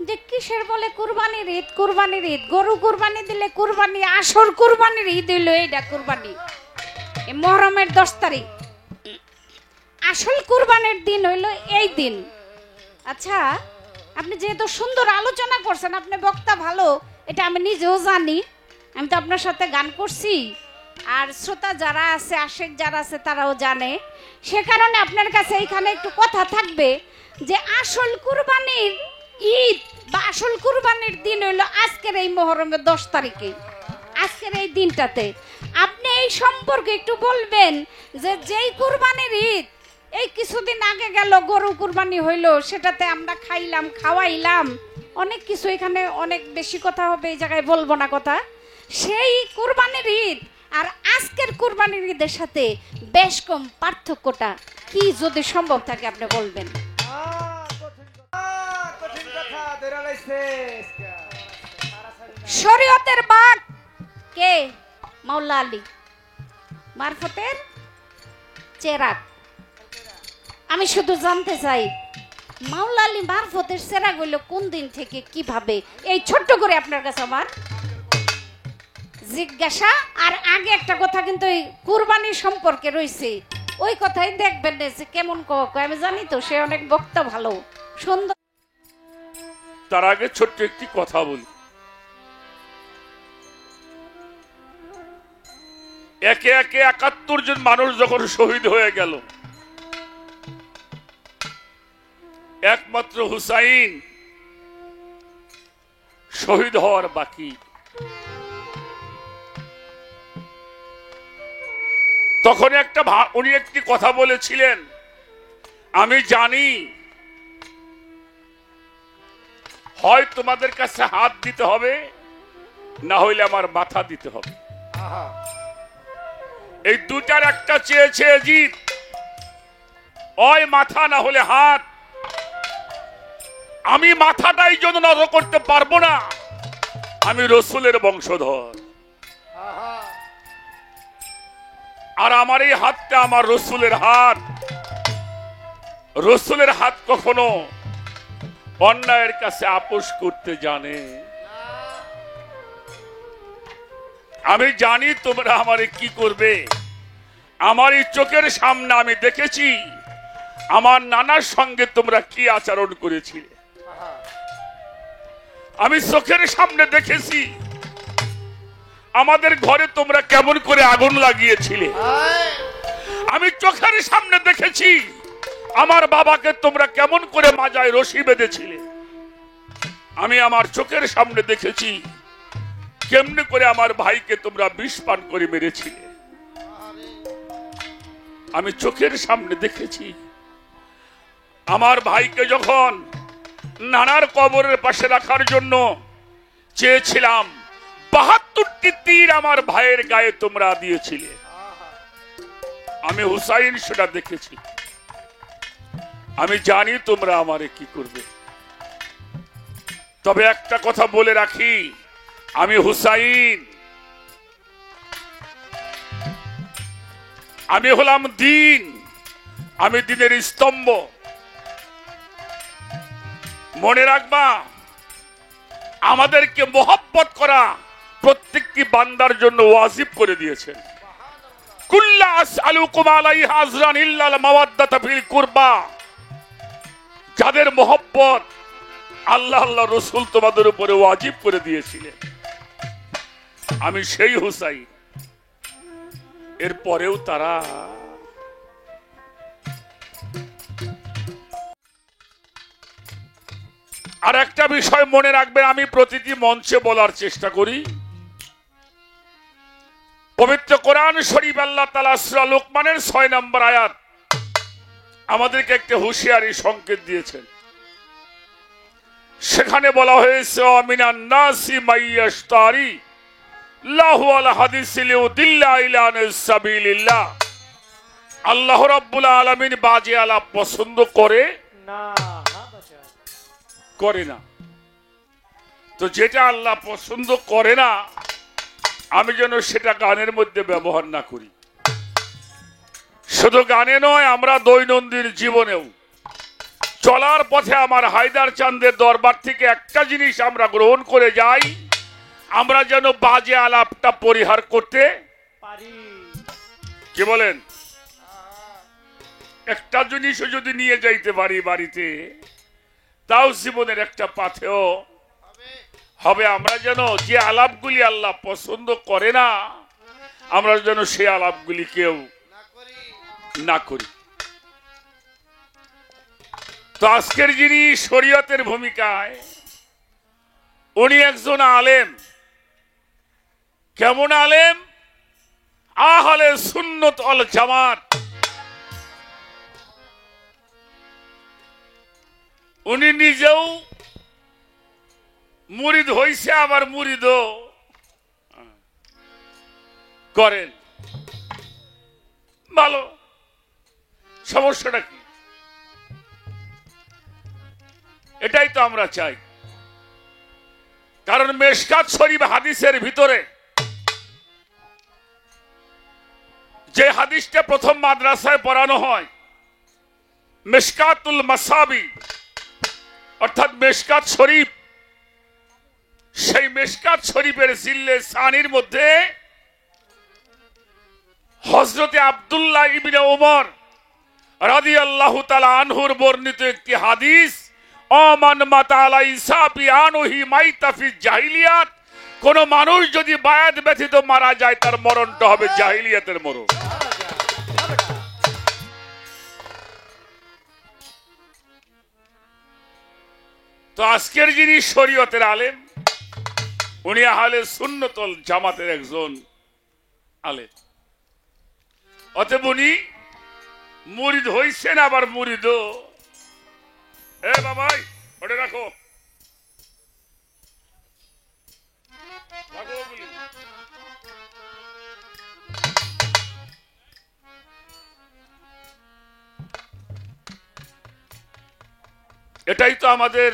যে কিসের বলে কুরবানির ঈদ, কুরবানির ঈদ, গরু কুরবানি দিলে কুরবানি, আসল কুরবানির ঈদ হইলো এইটা কুরবানি, এই মুহররমের 10 তারিখ আসল কুরবানির দিন হইলো এই দিন। আচ্ছা, আপনি যেহেতু সুন্দর আলোচনা করছেন, আপনি বক্তা ভালো, এটা আমি নিজেও জানি, আমি তো আপনার সাথে গান করছি, আর শ্রোতা যারা আছে, আশেক যারা আছে তারাও জানে, সে কারণে আপনার কাছে এইখানে একটু কথা থাকবে যে আসল কুরবানির ঈদ বা আসল কুরবানির দিন হইলো আজকের এই মুহররমের 10 তারিখে, আজকের এই দিনটাতে। আপনি এই সম্পর্কে একটু বলবেন যে যেই কুরবানির ঈদ এই কিছুদিন আগে গেল, গরু কুরবানি হইলো, সেটাতে আমরা খাইলাম, খাওয়াইলাম, অনেক কিছু, এখানে অনেক বেশি কথা হবে, এই জায়গায় বলবো না কথা। সেই কুরবানির ঈদ আর আজকের কুরবানির ঈদের সাথে বেশ কম পার্থক্যটা কি, যদি সম্ভব থাকে আপনি বলবেন। শরীয়তের বাঘ কে? মাওলা আলী মারফতের চেরাগ। আমি শুধু জানতে চাই মাওলা আলী মারফতের চেরাগ হইল কোন দিন থেকে, কিভাবে, এই ছোট্ট করে আপনার কাছে আমার জিজ্ঞাসা। আর আগে একটা কথা কিন্তু এই কুরবানি সম্পর্কে রয়েছে, ওই কথাই দেখবেন যে কেমন আমি জানি তো, সে অনেক বক্তা ভালো সুন্দর। তার আগে ছোট্ট একটি কথা বলি। একে একে ৭১ জন মানুষ যখন শহীদ হয়ে গেল, একমাত্র হুসাইন শহীদ হওয়ার বাকি। তখন উনি একটি কথা বলেছিলেন, আমি জানি হয় তোমাদের কাছে হাত দিতে হবে, না হইলে আমার মাথা দিতে হবে। এই দুটার একটা চেয়েছে জিত, হয় মাথা না হলে হাত। আমি মাথাটাই জন্য নত করতে পারবো না, আমি রসুলের বংশধর, আর আমার এই হাতটা আমার রসুলের হাত। রসুলের হাত কখনো অন্যায়ের কাছে আপোষ করতে জানে। আমি জানি তোমরা আমারে কি করবে। আমার এই চোখের সামনে আমি দেখেছি আমার নানার সঙ্গে তোমরা কি আচরণ করেছিলে। আমি চোখের সামনে দেখেছি আমাদের ঘরে তোমরা কেমন করে আগুন লাগিয়েছিলে। আমি চোখের সামনে দেখেছি আমার বাবাকে তোমরা কেমন করে মাজায় রশি বেঁধেছিলে। আমি আমার চোখের সামনে দেখেছি কেমনে করে আমার ভাইকে তোমরা বিষ পান করে মেরেছিলে। আমি চোখের সামনে দেখেছি আমার ভাইকে যখন নানার কবরের পাশে রাখার জন্য চেয়েছিলাম, ৭২টি তীর আমার ভাইয়ের গায়ে তোমরা দিয়েছিলে। আমি হুসাইন সেটা দেখেছি। আমি জানি তোমরা আমারে কি করবে। তবে একটা কথা বলে রাখি, আমি হুসাইন, আমি হলাম দিন, আমি দিনের স্তম্ভ। মনে রাখবা, আমাদেরকে মোহাব্বত করা প্রত্যেকটি বান্দার জন্য ওয়াজিব করে দিয়েছেন। কুল্লা আসআলুকুম আলাইহা আজরান ইল্লাল মাওয়াদ্দাতা ফিল কুরবা। যাদের মোহাব্বত আল্লাহ আল্লাহ রসুল তোমাদের উপরে ওয়াজিব করে দিয়েছিলেন, আমি সেই হুসাইন। এরপরেও তারা আর একটা বিষয় মনে রাখবেন, আমি প্রতিটি মঞ্চে বলার চেষ্টা করি, পবিত্র কোরআন শরীফ আল্লাহ তাআলা সূরা লোকমানের ৬ নম্বর আয়াত আমাদেরকে একটা হুঁশিয়ারি সংকেত দিয়েছেন। সেখানে বলা হয়েছে, মিনান নাসি মাইয়াশতারি লাহু আল হাদিসি লিউদিল্লা ইলা সাবিলিল্লাহ। আল্লাহ রাব্বুল আলামিন বাজে আলাপ পছন্দ করে না, করে না। তো যেটা আল্লাহ পছন্দ করে না, আমি যেন সেটা গানের মধ্যে ব্যবহার না করি। শুধু গানে নয়, আমরা দৈনন্দিন জীবনেও চলার পথে আমার হায়দার চাঁদের দরবার থেকে একটা জিনিস আমরা গ্রহণ করে যাই, আমরা যেন বাজে আলাপটা পরিহার করতে পারি। কি বলেন? একটা জিনিসও যদি নিয়ে যাইতে পারি বাড়িতে, তাও জীবনের একটা পাথেয় হবে। আমরা যেন যে আলাপগুলি আল্লাহ পছন্দ করে না, আমরা যেন সে আলাপগুলি কেউ না করি। তো আজকের যিনি শরীয়তের ভূমিকায়, উনি একজন আলেম। কেমন আলেম? আহলে সুন্নত ওয়াল জামাত। উনি নিজেও মুরিদ হইছে, আবার মুরিদও করেন। ভালো, সমস্যাটা কি? এটাই তো আমরা চাই। কারণ মেশকাত শরীফ হাদিসের ভিতরে যে হাদিসটা প্রথম মাদ্রাসায় পড়ানো হয়, মেশকাতুল মাসাবি, অর্থাৎ মেশকাত শরীফ, সেই মেশকাত শরীফের জিল্লে সানির মধ্যে হযরতে আব্দুল্লাহ ইবনে ওমর রাদিয়াল্লাহু তাআলা আনহুর বর্ণিত একটি হাদিস, আমান মাতা আলা ইসাবি আনহি মাইতা ফি জাহিলিয়াত, কোন মানুষ যদি বায়াত ব্যতীত মারা যায়, তার মরণটা হবে জাহিলিয়াতের মরণ। তো আজকের যিনি শরীয়তের আলেম, উনি আহলে সুন্নাত ওয়াল জামাতের একজন আলেম। অতএব উনি মুরিদ হইছেন, আবার মুরিদও। এ বাবাই, ওটা রাখো, এটাই তো আমাদের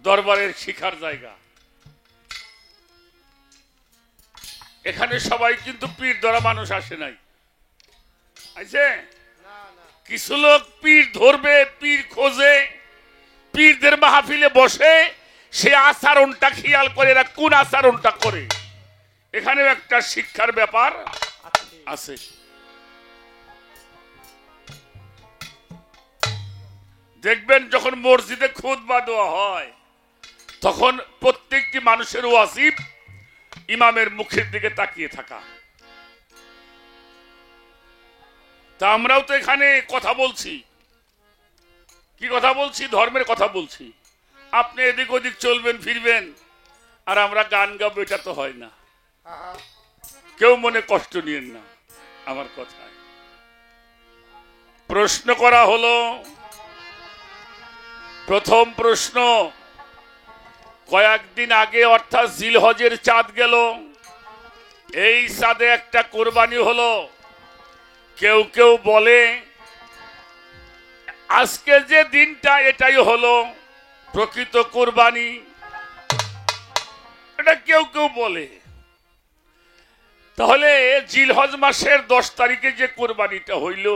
দরবারের শিখার জায়গা। এখানে সবাই কিন্তু পীর ধরা মানুষ আসে নাই, আছে কিছু লোক পীর ধরবে, পীর খোঁজে, পীরদের মাহফিলে বসে, সে আচরণটা খেয়াল করে, এরা কোন আচরণটা করে। এখানেও একটা শিক্ষার ব্যাপার আছে। দেখবেন যখন মসজিদে খুতবা দেওয়া হয়, তখন প্রত্যেকটি মানুষের ওয়াজিব ইমামের মুখের দিকে তাকিয়ে থাকা। তা আমরাও তো এখানে কথা বলছি, কি কথা বলছি? ধর্মের কথা বলছি। আপনি এদিক ওদিক চলবেন ফিরবেন, আর আমরা গান গাবো, এটা তো হয় না। কেউ মনে কষ্ট নিয়েন না আমার কথায়। প্রশ্ন করা হলো, প্রথম প্রশ্ন, কয়েকদিন আগে অর্থাৎ জিলহজের চাঁদ গেল, এই চাঁদে একটা কোরবানি হলো। কেউ কেউ বলে আজকে যে দিনটা, এটাই হলো প্রকৃত কোরবানি, এটা কেউ কেউ বলে। তাহলে জিলহজ মাসের 10 তারিখে যে কোরবানিটা হইল,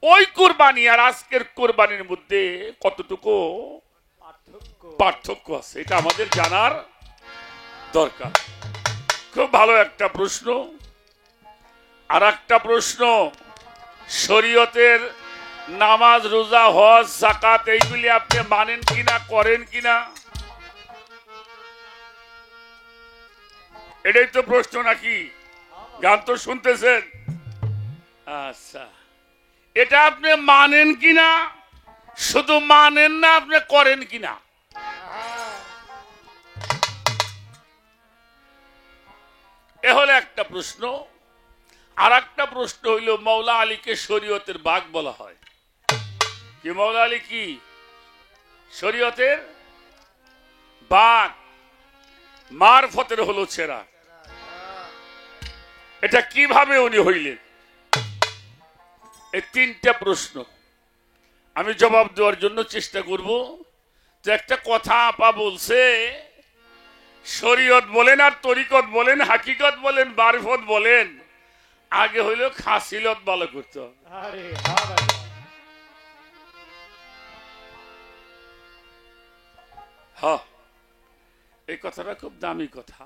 ওই কোরবানি আর আজকের কোরবানির মধ্যে কতটুকু পার্থক্য আছে, এটা আমাদের জানার দরকার। খুব ভালো একটা প্রশ্ন। আর একটা প্রশ্ন, শরীয়তের নামাজ, রোজা, হজ, যাকাত এইগুলি আপনি মানেন কিনা, করেন কিনা? এটাই তো প্রশ্ন নাকি? গান তো শুনতেছেন। আচ্ছা, এটা আপনি মানেন কিনা? শুধু মানেন না, আপনি করেন কিনা? এ হলো একটা প্রশ্ন। আর একটা প্রশ্ন হইল, মৌলা আলীকে শরীয়তের বাঘ বলা হয়। কি মৌলা আলী কি শরীয়তের বাঘ? মারফতের হলো ছেঁড়া। এটা কিভাবে উনি হইলেন? এই 3টা প্রশ্ন আমি জবাব দেওয়ার জন্য চেষ্টা করব। যে একটা কথা আপা বলছে, শরীয়ত বলেন আর তরিকত বলেন, হাকিকত বলেন, মারফত বলেন, আগে হইল খাসিলত ভালো করতে হবে। হ্যাঁ, এই কথাটা খুব দামি কথা।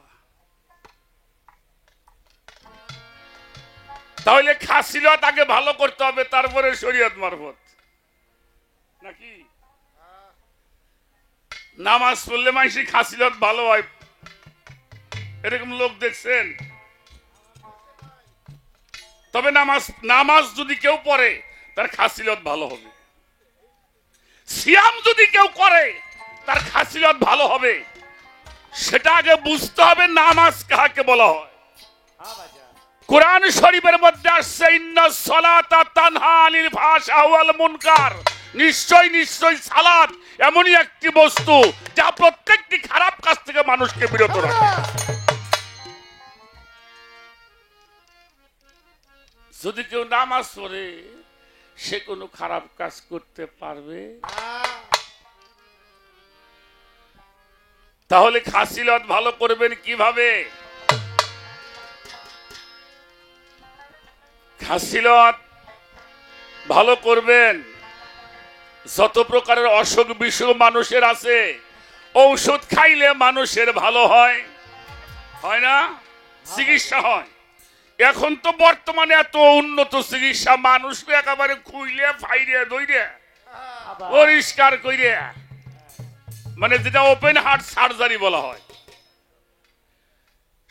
তাহলে খাসিলত আগে ভালো করতে হবে, তারপরে শরীয়ত মারফত নাকি? নামাজ পড়লে মানুষ খাসিলত ভালো হয়, এরকম লোক দেখছেন? তবে নামাজ যদি কেউ পড়ে তার খাসিলত ভালো হবে। সিয়াম যদি কেউ করে তার খাসিলত ভালো হবে। সেটা আগে বুঝতে হবে নামাজ কাকে বলা হয়। কোরআন শরীফের মধ্যে আসছে ইন্নাস সালাতা তানহা আনিল ফাহশা ওয়াল মুনকার। নিশ্চয় নিশ্চয় সালাত এমনই একটি বস্তু যা প্রত্যেকটি খারাপ কাজ থেকে মানুষকে বিরত রাখে। যদি কেউ নামাজ পড়ে সে কোনো খারাপ কাজ করতে পারবে? তাহলে খাসিলত ভালো করবেন কিভাবে? খাসিলত ভালো করবেন, যত প্রকারের অসুখ বিসুখ মানুষের আছে ঔষধ খাইলে মানুষের ভালো হয়, হয় না? চিকিৎসা হয়। এখন তো বর্তমানে এত উন্নত চিকিৎসা, মানুষকে একেবারে খুইলে ফাইরে দইরে পরিষ্কার কইরে, মানে যেটা ওপেন হার্ট সার্জারি বলা হয়,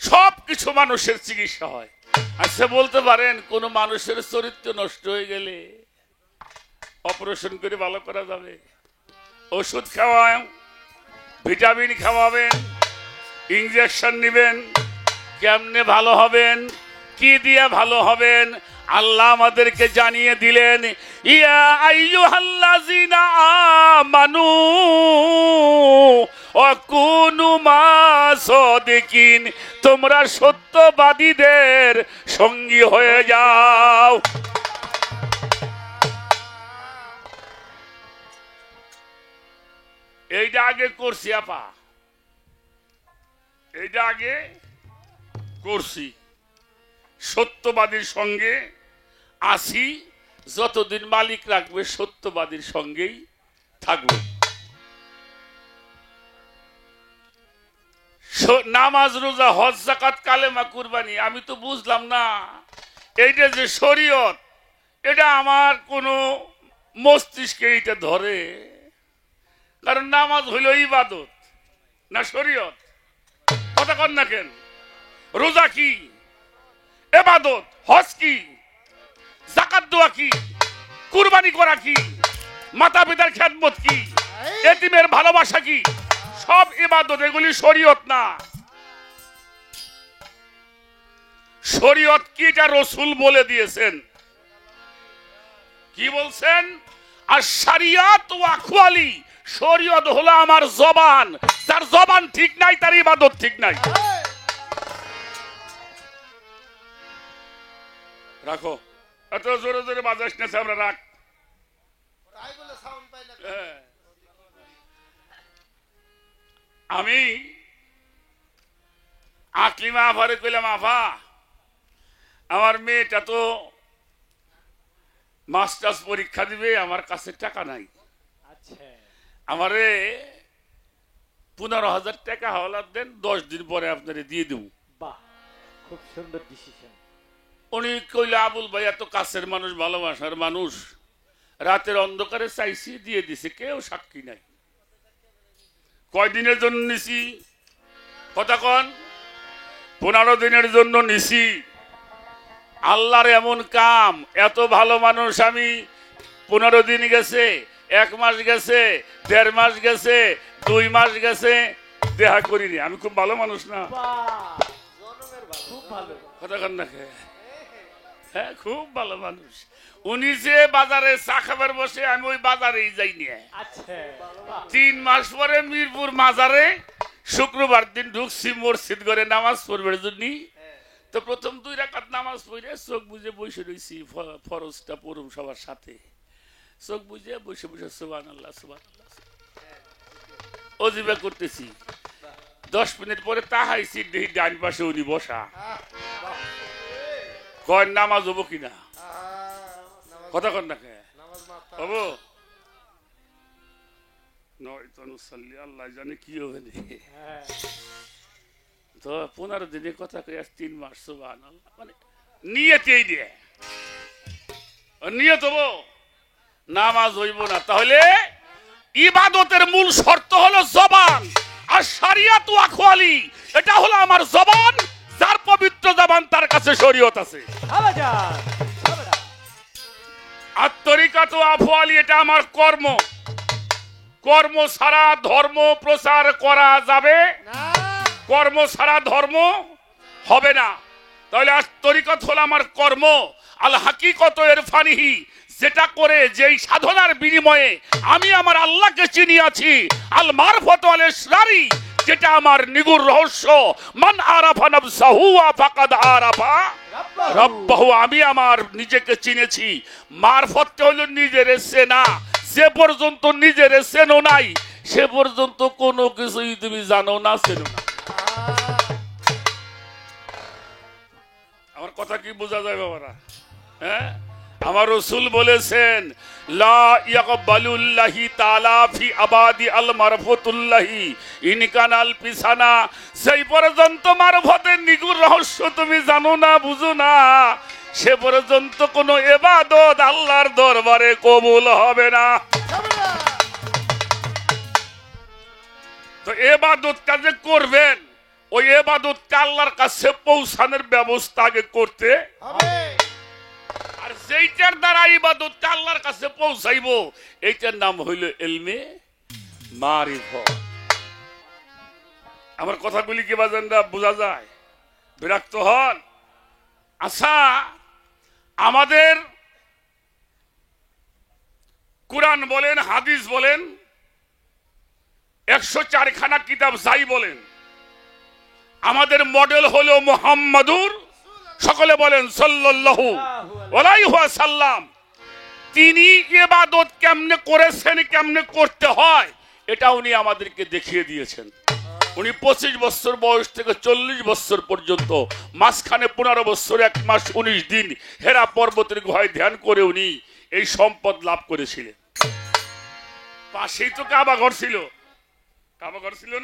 সব কিছু মানুষের চিকিৎসা হয়। আচ্ছা বলতে পারেন কোন মানুষের চরিত্র নষ্ট হয়ে গেলে অপারেশন করে ভালো করা যাবে? ওষুধ খাওয়ান, ভিটামিন খাওয়াবেন, ইনজেকশন নিবেন, কেমনে ভালো হবেন, কি দিয়ে ভালো হবেন? আল্লাহ আমাদেরকে জানিয়ে দিলেন, ইয়া আইয়ুহাল্লাযিনা আমানু ওয়া কুনু মাসাদিকিন, তোমরা সত্যবাদীদের সঙ্গী হয়ে যাও। এইটা আগে করছি আপা, এইটা আগে করছি। সত্যবাদীর সঙ্গে আসি, যতদিন মালিক রাখবে সত্যবাদীর সঙ্গেই থাকবো। নামাজ, রোজা, হজ, যাকাত, কালেমা, কুরবানি, আমি তো বুঝলাম না এইটা যে শরীয়ত, এটা আমার কোনো মস্তিষ্কে এইটা ধরে। কারণ নামাজ হইল ইবাদত না শরীয়ত? কথা কন না কেন? রোজা কি ইবাদত, হজ কি, যাকাত দেওয়া কি, কুরবানি করা কি, মাতা পিতার খেদমত কি, এতিমের ভালোবাসা কি, সব ইবাদত। এগুলি শরীয়ত না। শরীয়ত কি এটা রাসূল বলে দিয়েছেন। কি বলছেন? আর শরিয়াত ওয়া আখওয়ালি, শরীয়ত হলো আমার জবান, যার জবান ঠিক নাই তার ইবাদত ঠিক নাই। রাখো, এত জোরে জোরে বাজাস না, আমরা রাখ। আমি আকলিমা আফারে কইলাম, আফা আমার মেয়েটা তো মাস্টার্স পরীক্ষা দিবে, আমার কাছে টাকা নাই, আমারে 15,000 টাকা হাওলাত দেন, 10 দিন পরে আপনারে দিয়ে দেব। বাহ, খুব সুন্দর ডিসিশন। উনি কইলে, আবুল ভাই এত কাছের মানুষ, ভালোবাসার মানুষ, রাতের অন্ধকারে চাইছি, দিয়ে দিছে, কেউ সাক্ষী নাই। কয়দিনের জন্য নিছি? কথা কন। 15 দিনের জন্য নিছি। আল্লাহর এমন কাম, এত ভালো মানুষ আমি 15 দিন গেছে, 1 মাস গেছে, 1.5 মাস গেছে, 2 মাস গেছে, দেখা করিনি। আমি খুব ভালো মানুষ না? কথা কন না? হ্যাঁ, খুব ভালো মানুষ। উনি যে বাজারে চা খাবার বসে, আমি ওই বাজারেই যাইনি। 3 মাস পরে মিরপুর মাজারে শুক্রবার দিন ঢুকছি মসজিদ করে নামাজ পড়বার জন্য। তো প্রথম 2 রাকাত নামাজ পড়ে চোখ বুঝে বসে রয়েছি, ফরজটা পড়ুম সবার সাথে। চোখ বুঝে বসে বসে সুবহানাল্লাহ সুবহানাল্লাহ ওজিবা করতেছি। 10 মিনিট পরে তাহাইছি, দেখি ডান পাশে উনি বসা। কয় নামাজ হবো কিনা? কথা কন না? হবো। নয় তনুসাল্লি আল্লাহ জানে কি হবে নি। হ্যাঁ তো 15 দিনের কথা কই আজ 3 মাস সুবহানাল্লাহ মানে নিয়তেই দিয়ে নিয়ত হবো নামাজ হইব না তাহলে ইবাদতের মূল শর্ত হলো জবান আর শরিয়াত ও আকওয়ালি এটা হলো আমার জবান যার পবিত্র জবান তার কাছে শরীয়ত আছে আবাজান আবাজান আর তরিকাত ও আফওয়ালি এটা আমার কর্ম কর্ম ছাড়া ধর্ম প্রচার করা যাবে কর্ম ছাড়া ধর্ম হবে না তাহলে আজ তরিকত হলো আমার কর্ম আল হাকিকত ইরফানিহি যেটা করে যেই সাধনার বিনিময়ে আমি আমার আল্লাহকে চিনিয়াছি আল মারফত ওয়াল ইসরারি যেটা আমার নিগুর রহস্য মান আরাফা নাফসাহু ওয়া ফাকাদ আরাফা রব্বাহু আমি আমার নিজেকে চিনেছি মারফত হলো নিজের চেনা যে পর্যন্ত নিজের চেনো নাই সে পর্যন্ত কোনো কিছুই তুমি জানো না চেনো না আমার কথা কি বোঝা যায় বাবারা হ্যাঁ আমার রাসূল বলেছেন লা ইয়াকবালুল্লাহি তাআলা ফি আবাদি আল মারফতুল্লাহি ইন কানাল পিসানা সেই পর্যন্ত মারফতের নিগুর রহস্য তুমি জানো না বুঝো না সে পর্যন্ত কোনো ইবাদত আল্লাহর দরবারে কবুল হবে না তো ইবাদতটা যে করবেন ওই ইবাদতটা আল্লাহর কাছে পৌঁছানোর ব্যবস্থা আগে করতে হবে আর যেইটার দ্বারা ইবাদতটা আল্লাহর কাছে পৌঁছাইবো এইটার নাম হইল ইলমে মারিফত আমার কথাগুলি কি বাজানরা বোঝা যায় বিরক্ত হন আচ্ছা আমাদের কুরআন বলেন হাদিস বলেন 104 খানা কিতাব যাই বলেন আমাদের মডেল হলো মুহাম্মাদুর সকলে বলেন সাল্লাল্লাহু আলাইহি ওয়াসাল্লাম তিনি ইবাদত কেমনে করেছেন কেমনে করতে হয় এটা উনি আমাদেরকে দেখিয়ে দিয়েছেন উনি 25 বছর বয়স থেকে 40 বছর পর্যন্ত মাঝখানে 15 বছর 1 মাস 19 দিন হেরা পর্বতের গুহায় ধ্যান করে উনি এই সম্পদ লাভ করেছিলেন পাশেই তো কাবা ঘর ছিল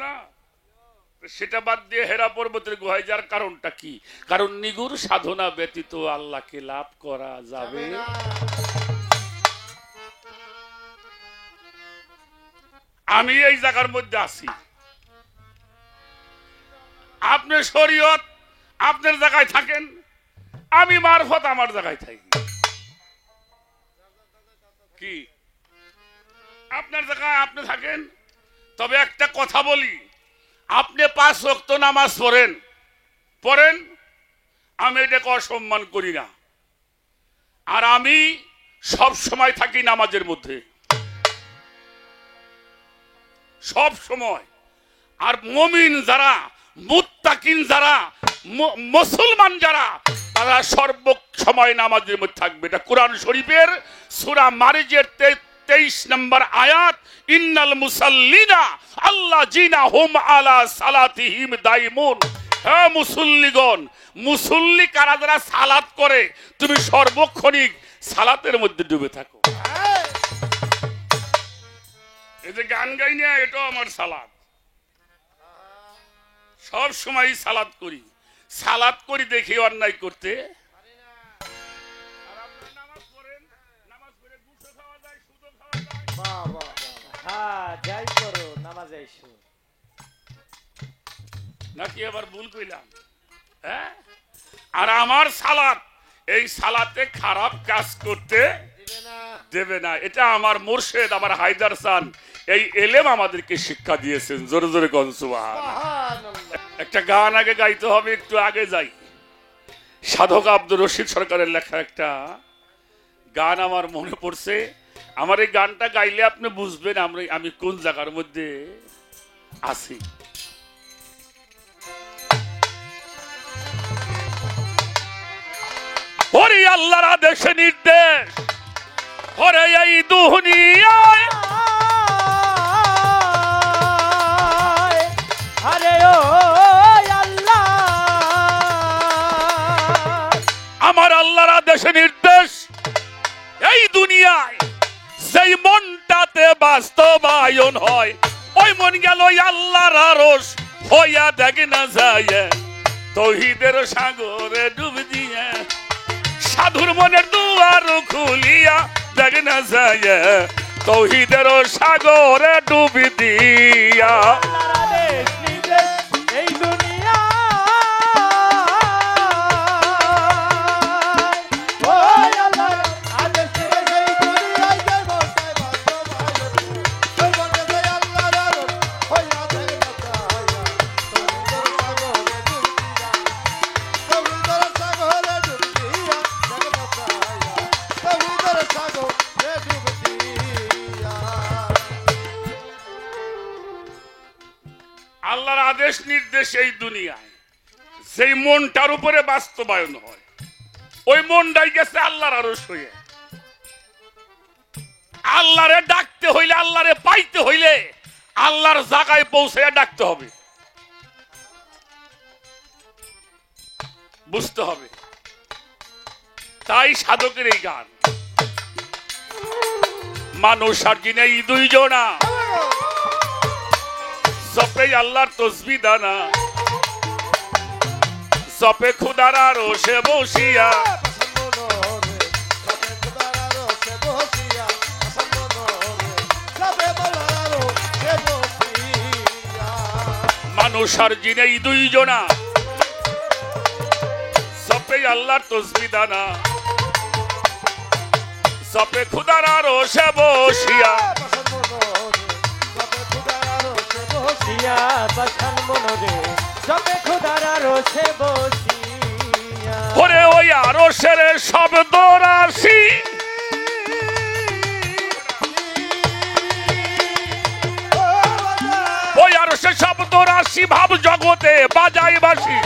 না সেটা বাদ দিয়ে হেরা পর্বতের গুহায় যার কারণটা কি কারণ নিগুর সাধনা ব্যতীত আল্লাহকে লাভ করা যাবে আমি এই জায়গার মধ্যে আছি আপনি শরীয়ত আপনার জায়গায় থাকেন আমি মারফত আমার জায়গায় থাকি কি আপনার জায়গায় আপনি থাকেন তবে একটা কথা বলি আপনি 5 ওয়াক্ত নামাজ পড়েন আমি এটাকে অসম্মান করি না আর আমি সব সময় থাকি নামাজের মধ্যে সব সময় আর মুমিন যারা মুত্তাকিন যারা মুসলমান যারা তারা সর্ব সময় নামাজের মধ্যে থাকবে এটা কোরআন শরীফের সূরা মারিজের 23 নম্বর আয়াত ইন্নাল মুসাল্লিনা আল্লাযিনা হুম আলা সালাতিহিম দাইমুন হে মুসল্লিগণ মুসল্লি কারা যারা সালাত করে তুমি সর্বক্ষণিক সালাতের মধ্যে ডুবে থাকো এই যে গান গাই না এটাও আমার সালাত সব সময় সালাত করি দেখি অন্যায় করতে হ্যাঁ যাই করো নামাজে এসো নাকি আবার ভুল কইলাম হ্যাঁ আর আমার সালাত এই সালাতে খারাপ কাজ করতে দেবে না এটা আমার মুর্শিদ আমার হায়দার খান এই এলেম আমাদেরকে শিক্ষা দিয়েছেন জোরে জোরে কোন সুবহানাল্লাহ একটা গান আগে গাইতে হবে একটু আগে যাই সাধক আব্দুর রশিদ সরকারের লেখা একটা গান আমার মনে পড়ছে আমার এই গানটা গাইলে আপনি বুঝবেন আমি কোন জায়গার মধ্যে আছি ওরে আল্লাহর আদেশে নির্দেশ ওরে এই দুনিয়ায় আরে ও আল্লাহ আমার আল্লাহর আদেশে নির্দেশ এই দুনিয়ায় সেই মনটাতে বাস্তবায়ন হয় ওই মন গেল আল্লাহর আরশ হইয়া দেখ না যায় তৌহিদের সাগরে ডুব দিয়া সাধুর মনের দুয়ার খুলিয়া দেখ না যায় তৌহিদের সাগরে ডুব দিয়া আল্লাহর আদেশ নির্দেশ এই দুনিয়া ওই আল্লাহর আদেশ নির্দেশ এই দুনিয়ায় জয় বসায় বাস্তবায়ন জয় বসায় আল্লাহর আরশ হইয়া দেখ না যায় তৌহিদের সাগরে ডুব দিয়া দেখ না যায় তৌহিদের সাগরে ডুব দিয়া আল্লাহর আদেশ নির্দেশ এই দুনিয়ায় যেই মনটার উপরে বাস্তবায়ন হয় ওই মনটাই গেছে আল্লাহর আরশ হয়ে আল্লাহরে ডাকতে হইলে আল্লাহরে পাইতে হইলে আল্লাহর জায়গায় পৌঁছে ডাকতে হবে বুঝতে হবে তাই সাধকের এই গান মানুষ আর জিনে এই দুইজনা জপে আল্লাহর তসবিহ দানা জপে খুদার আরশে বসিয়া মানুষ আর জিনে এই দুইজনা জপে আল্লাহর তসবিহ দানা জপে খুদার আরশে বসিয়া ওরে ওই আরশের শব্দ রাশি ওই আরশের শব্দ রাশি ভাব জগতে বাজাই বাসি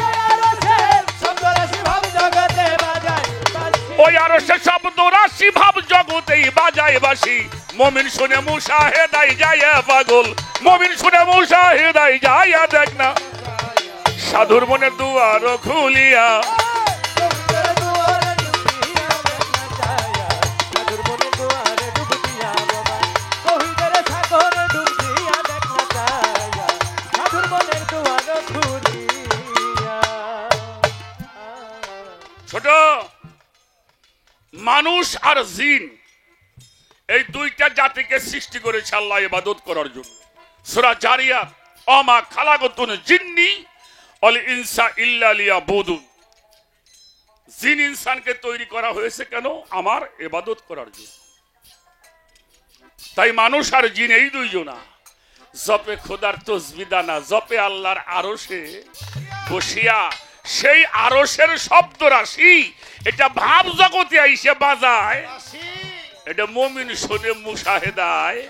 ওই আরশের শব্দ রাশি ভাব জগতেই বাজাই বাসি মুমিন শুনে মুশাহেদাই যায় পাগল মুমিন শুনে মুশাহেদাই যায় দেখ না সাধুর মনে দুয়ার খুলিয়া ছোট মানুষ আর জিন এই দুইটা জাতিকে সৃষ্টি করেছে আল্লাহ ইবাদত করার জন্য সূরা জারিয়াত ওমা খালাকাতুল জিন্নি ওয়াল ইনসা ইল্লা লিয়াবুদুন জিন ইনসানকে তৈরি করা হয়েছে কেন আমার ইবাদত করার জন্য তাই মানুষ আর জিন এই দুইজনা জপে খোদার তসবিহ দানা জপে আল্লাহর আরশে বসিয়া সেই আরশের শব্দ রাশি এটা ভাব জগতে আইসে বাজায় এটা মুমিন শুনে মুশাহেদায়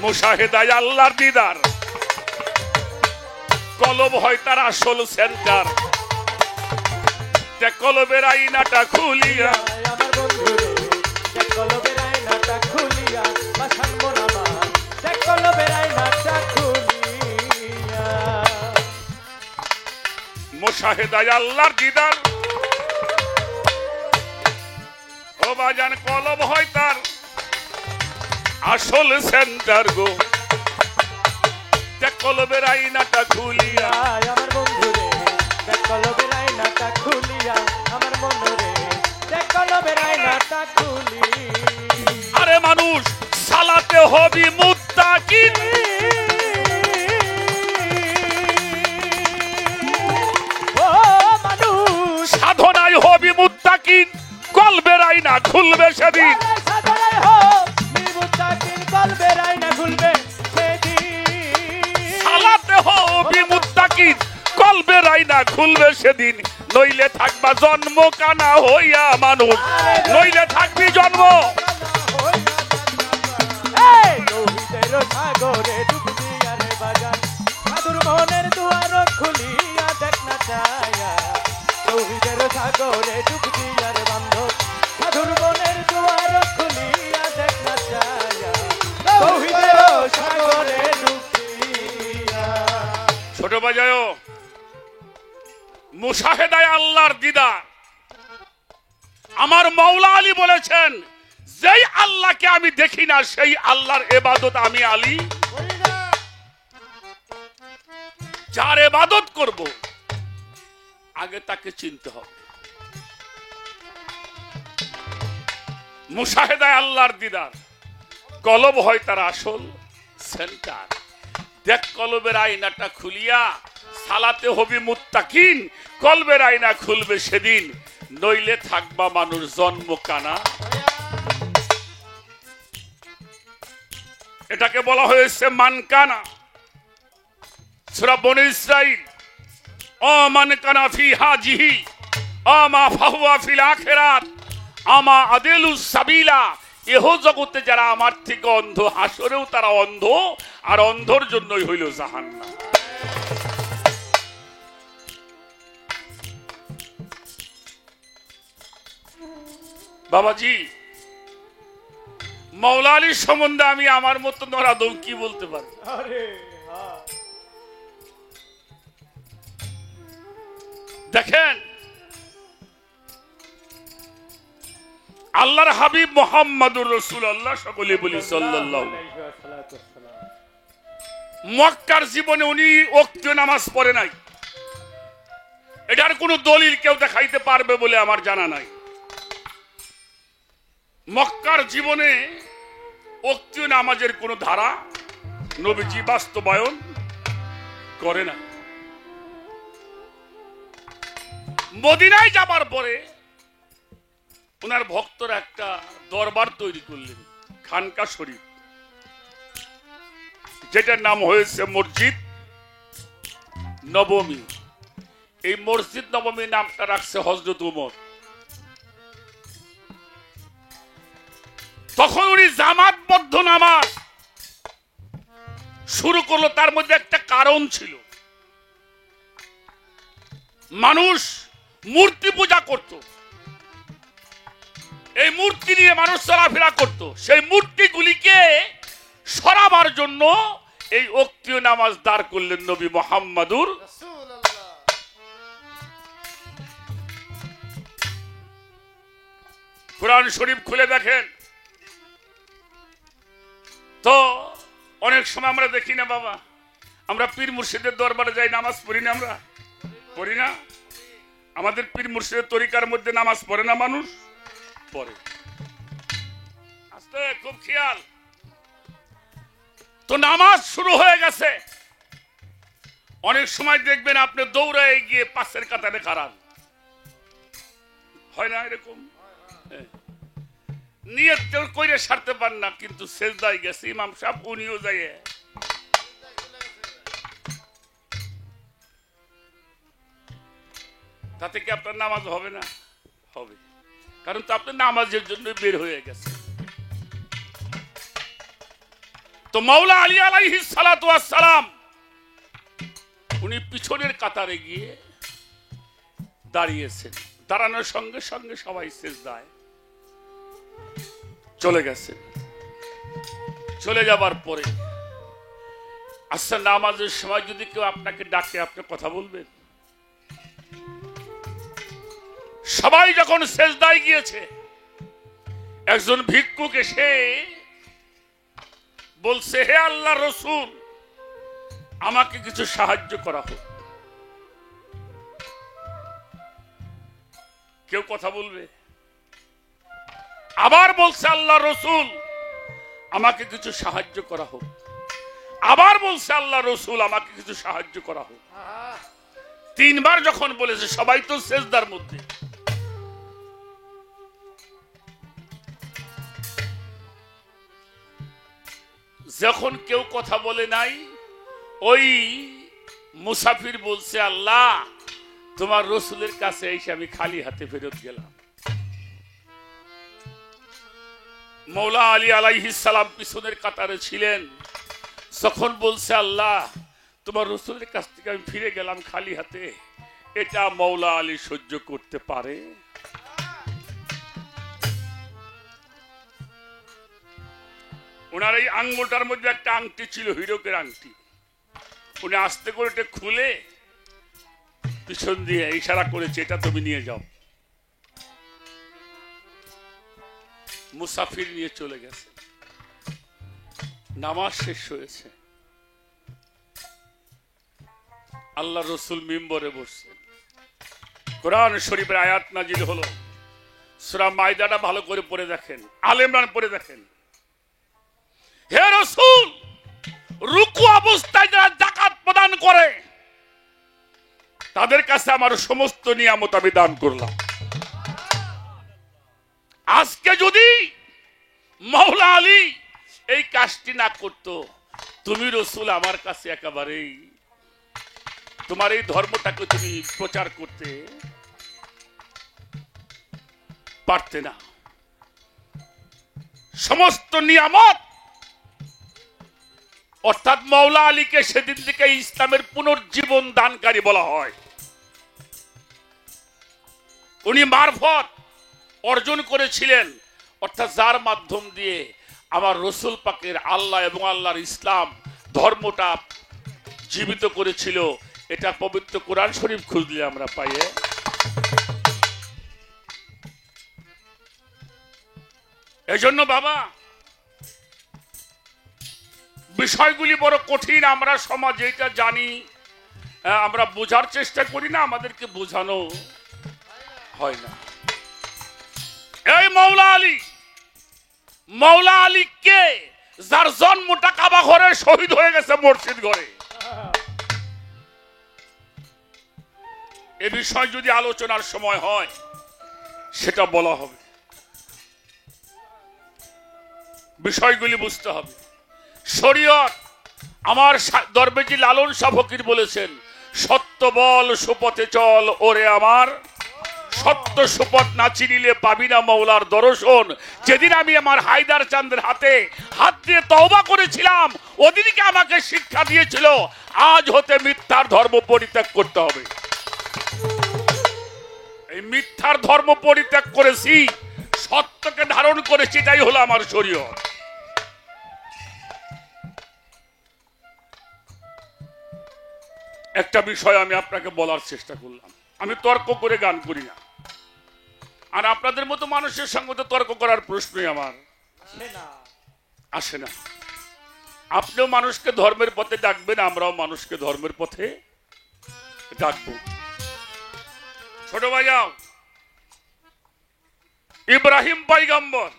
মুশাহেদায় আল্লাহর দিদার কলব হয় তার আসল সেন্টার তে কলবের আইনাটা খুলিয়া আমার বন্ধুরে কলবের আয়নাটা খুলিয়া বাসান মোনামা কলবের আয়নাটা খুলিয়া মুশাহেদায় আল্লাহর দিদার ও বাজান কলব হয় তার আসল সেন্টার গো তে কলবের আইনাটা খুলিয়া আমার বন্ধুরে কলবের আয়নাটা খুলিয়া আমার মনরে কলবের আয়নাটা খুলি আরে মানুষ সালাতে হবি মুত্তাকিন ও মানুষ সাধনায় হবি মুত্তাকিন কলবের আইনা খুলবে সেদিন সাধনায় হো মুত্তাকিন কলবের আয়না খুলবে সেদিন সালাতে হবি মুত্তাকিন কলবের আইনা খুলবে সেদিন নইলে থাকবা জন্ম কানা হইয়া মানুষ নইলে থাকবি জন্ম সাগরে ডুব দিয়া রে বাজান সাধুর মনের দুয়ার খুলিয়া দেখ না চায়া তৌহিদের সাগরে ডুব দিয়া রে বান্ধব সাধুর মনের দুয়ার খুলিয়া দেখ না চায়া তৌহিদের সাগরে ডুব দিয়া ছোট বাজায় মুশাহেদায় আল্লাহর দিদার আমার মাওলা আলী বলেছেন যেই আল্লাহকে আমি দেখি না সেই আল্লাহর ইবাদত আমি আলী যার ইবাদত করব আগে তাকে চিনতে হবে। মুশাহেদায় আল্লাহর দিদার, কলব হয় তার আসল সেন্টার। দেখ কলবের আয়নাটা খুলিয়া, সালাতে হবি মুত্তাকিন, কলবের আয়না খুলবে সেদিন, নইলে থাকবা মানুষ জন্ম কানা। এটাকে বলা হয়েছে মানকানা। সূরা বনী ইসরাঈল, ও মানকানা ফি হাজিহি আমা ফাহুয়া ফিল আখিরাত আমা আদিলুস সাবিলা। এহ জগতে যারা আমার থেকে অন্ধ, হাসরেও তারা অন্ধ, আর অন্ধর জন্যই হইল জাহান্নাম। বাবাজি, মাওলা আলীর সম্বন্ধে আমি আমার মতো নরাদম কি বলতে পারি? দেখেন, আল্লাহর হাবিব মুহাম্মদুর রাসূলুল্লাহ, সকলে বলি সাল্লাল্লাহু আলাইহি ওয়াসাল্লাম, মক্কার জীবনে উনি ওয়াক্তে নামাজ পড়ে নাই। এটার কোনো দলিল কেউ দেখাইতে পারবে বলে আমার জানা নাই। মক্কার জীবনে ওয়াক্তে নামাজের কোনো ধারা নবীজি বাস্তবায়ন করে না। মদিনায় যাবার পরে ওনার ভক্তরা একটা দরবার তৈরি করলেন, খানকা শরীফ, যেটার নাম হয়েছে মসজিদ নবমী। এই মসজিদ নবমী নামটা রাখছে হযরত উমর। তখন উনি জামাতবদ্ধ নামাজ শুরু করলো। তার মধ্যে একটা কারণ ছিল, মানুষ মূর্তি পূজা করত, এই মূর্তি নিয়ে মানুষ চলাফেরা করত। সেই মূর্তিগুলিকে সরাবার জন্য এই ওয়াক্তীয় নামাজ দাঁড় করলেন নবী মুহাম্মদুর রাসূলুল্লাহ। কুরআন শরীফ খুলে দেখেন তো অনেক সময় আমরা দেখি না বাবা, আমরা পীর মুর্শিদের দরবারে যাই, নামাজ পড়ি না? আমরা পড়ি না? আমাদের পীর মুর্শিদের তরিকার মধ্যে নামাজ পড়ে না মানুষ? পড়ে। আস্তে, খুব খেয়াল। তো নামাজ শুরু হয়ে গেছে। অনেক সময় দেখবেন আপনি দৌড়ায় গিয়ে পাশের কাতারে খাড়ান, হয় না এরকম? নিয়ত কইরে সারতে পার না, কিন্তু সেজদায় গেছে ইমাম সাহেব, উনিও যায়। তাতে কি আপনার নামাজ হবে না? হবে, কারণ তো আপনার নামাজের জন্য বের হয়ে গেছে। তো মাওলা আলী আলাইহিস সালাতু ওয়াস সালাম উনি পিছনের কাতারে গিয়ে দাঁড়িয়েছেন। দাঁড়ানোর সঙ্গে সঙ্গে সবাই সিজদায় চলে গেছে। চলে যাবার পরে আচ্ছা, নামাজের সময় যদি কেউ আপনাকে ডাকে, আপনি কথা বলবেন? সবাই যখন সিজদায় গিয়েছে, একজন ভিক্ষুক এসে বলছে, হে আল্লাহর রাসূল, আমাকে কিছু সাহায্য করা হোক। কেউ কথা বলবে? আবার বলছে, আল্লাহর রাসূল, আমাকে কিছু সাহায্য করা হোক। আবার বলছে, আল্লাহর রাসূল, আমাকে কিছু সাহায্য করা হোক। তিনবার যখন বলেছে, সবাই তো সিজদার মধ্যে। যখন কেউ কথা বলে নাই, ওই মুসাফির বলছে, আল্লাহ, তোমার রাসূলের কাছে এসে আমি খালি হাতে ফেরত গেলাম। মাওলা আলী আলাইহিস সালাম পিছনের কাতারে ছিলেন, যখন বলছে, আল্লাহ, তোমার রাসূলের কাছ থেকে আমি ফিরে গেলাম খালি হাতে, এটা মাওলা আলী সহ্য করতে পারে? ওনার এই আঙ্গুলটার মধ্যে একটা আংটি ছিল, হীরকের আংটি। উনি আস্তে করে এটা খুলে পিছন দিয়ে ইশারা করেছে, এটা তুমি নিয়ে যাও। মুসাফির নিয়ে চলে গেছে। নামাজ শেষ হয়েছে, আল্লাহ রসুল মিম্বরে বসছেন, কোরআন শরীফের আয়াত নাজিল হলো। সূরা মাইদাটা ভালো করে পড়ে দেখেন, আলে ইমরান পড়ে দেখেন। হে রাসূল, রুকু অবস্থায় যারা যাকাত প্রদান করে তাদের কাছে আমার সমস্ত নিয়ামত আমি দান করলাম। আজকে যদি মাওলা আলী এই কাজটি না করত, তুমি রাসূল আমার কাছে একেবারেই তোমার এই ধর্মটাকে তুমি প্রচার করতে পারতে না। সমস্ত নিয়ামত অর্থাৎ মাওলা আলীকে সেদিন থেকে ইসলামের পুনর্জীবন দানকারী বলা হয়। উনি মারফত অর্জন করেছিলেন, অর্থাৎ যার মাধ্যম দিয়ে আমার রসুল পাকের আল্লাহ এবং আল্লাহর ইসলাম ধর্মটা জীবিত করেছিল। এটা পবিত্র কোরআন শরীফ খুঁজলে আমরা পাই। এজন্য বাবা, বিষয়গুলি বড় কঠিন। আমরা সমাজে এটা জানি, আমরা বোঝার চেষ্টা করি না, আমাদেরকে বোঝানো হয় না। এই মাওলা আলী কে? যার জন্মটা কাবা ঘরে, শহীদ হয়ে গেছে মসজিদ ঘরে। এ বিষয় যদি আলোচনার সময় হয় সেটা বলা হবে, বিষয়গুলি বুঝতে হবে। শরীয়ত, আমার দরবেজি লালন শাহ ফকির বলেছেন, সত্য বল সুপথে চল ওরে আমার, সত্য সুপথ না চিনিলে পাবি না মাওলার দর্শন। যেদিন আমি আমার হায়দার চাঁদের হাতে হাত দিয়ে তওবা করেছিলাম, ওদিনকে আমাকে শিক্ষা দিয়েছিল আজ হতে মিথ্যার ধর্ম পরিত্যাগ করতে হবে। এই মিথ্যার ধর্ম পরিত্যাগ করেছি, সত্যকে ধারণ করেছি, এটাই হলো আমার শরীয়ত। একটা বিষয় আমি আপনাকে বলার চেষ্টা করলাম, আমি তর্ক করে গান করি না, আর আপনাদের মতো মানুষের সঙ্গে তো তর্ক করার প্রশ্নই আমার আসে না। আপনিও মানুষকে ধর্মের পথে ডাকবেন, আমরাও মানুষকে ধর্মের পথে ডাকবো। ছোট ভাইয়াও, ইব্রাহিম পয়গম্বর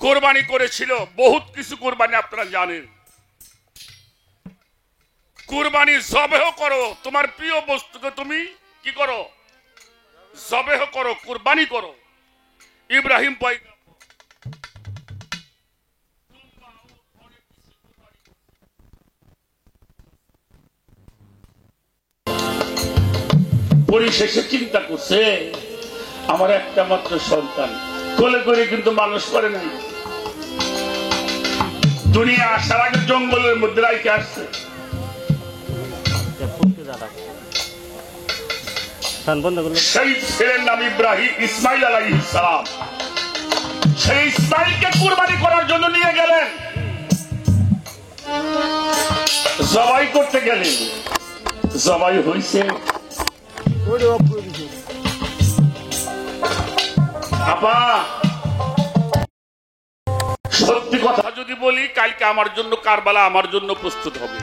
কোরবানি করেছিল, বহুত কিছু কোরবানি আপনারা জানেন। কুরবানি জবেহ করো, তোমার প্রিয় বস্তুকে তুমি কি করো? জবেহ করো, কুরবানি করো। ইব্রাহিম পরিশেষে চিন্তা করছে, আমার একটা মাত্র সন্তান, কোলে করে কিন্তু মানুষ করে নাই, দুনিয়া আসার আগে জঙ্গলের মধ্যে রাইকে আসছে। সেই ছেলের নাম ইব্রাহিম, ইসমাইল আলাইহিস সালাম। সেই ইসমাইলকে কুরবানি করার জন্য নিয়ে গেলেন, জবাই করতে গেলেন, জবাই হয়েছে। আপা, সত্যি কথা যদি বলি, কালকে আমার জন্য কারবালা আমার জন্য প্রস্তুত হবে।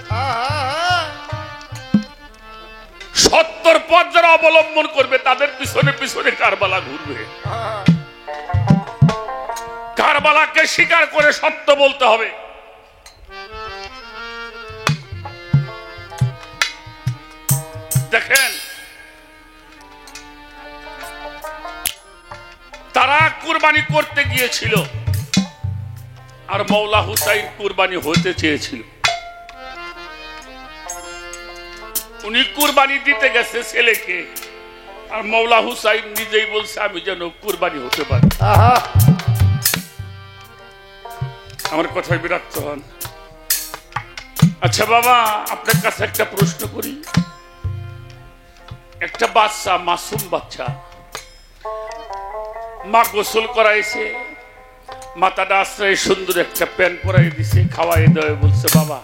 সত্যর পথ যারা অবলম্বন করবে তাদের পিছনে পিছনে কারবালা ঘুরবে। কারবালাকে স্বীকার করে সত্য বলতে হবে। দেখেন, তারা কুরবানি করতে গিয়েছিল আর মৌলা হুসাইন কুরবানি হতে চেয়েছিল। উনি কুরবানি দিতে গেছে ছেলেকে, আর মৌলা হুসাইন নিজেই বলছে আমি যেন কুরবানি হতে পারি। আমার কথায় বিরক্ত হন? আচ্ছা বাবা, আপনার কাছে একটা প্রশ্ন করি। একটা বাচ্চা, মাসুম বাচ্চা, মা গোসল করাইছে, মাথাটা আশ্রয় সুন্দর একটা প্যান্ট পরাই দিছে, খাওয়াই দেওয়া, বলছে বাবা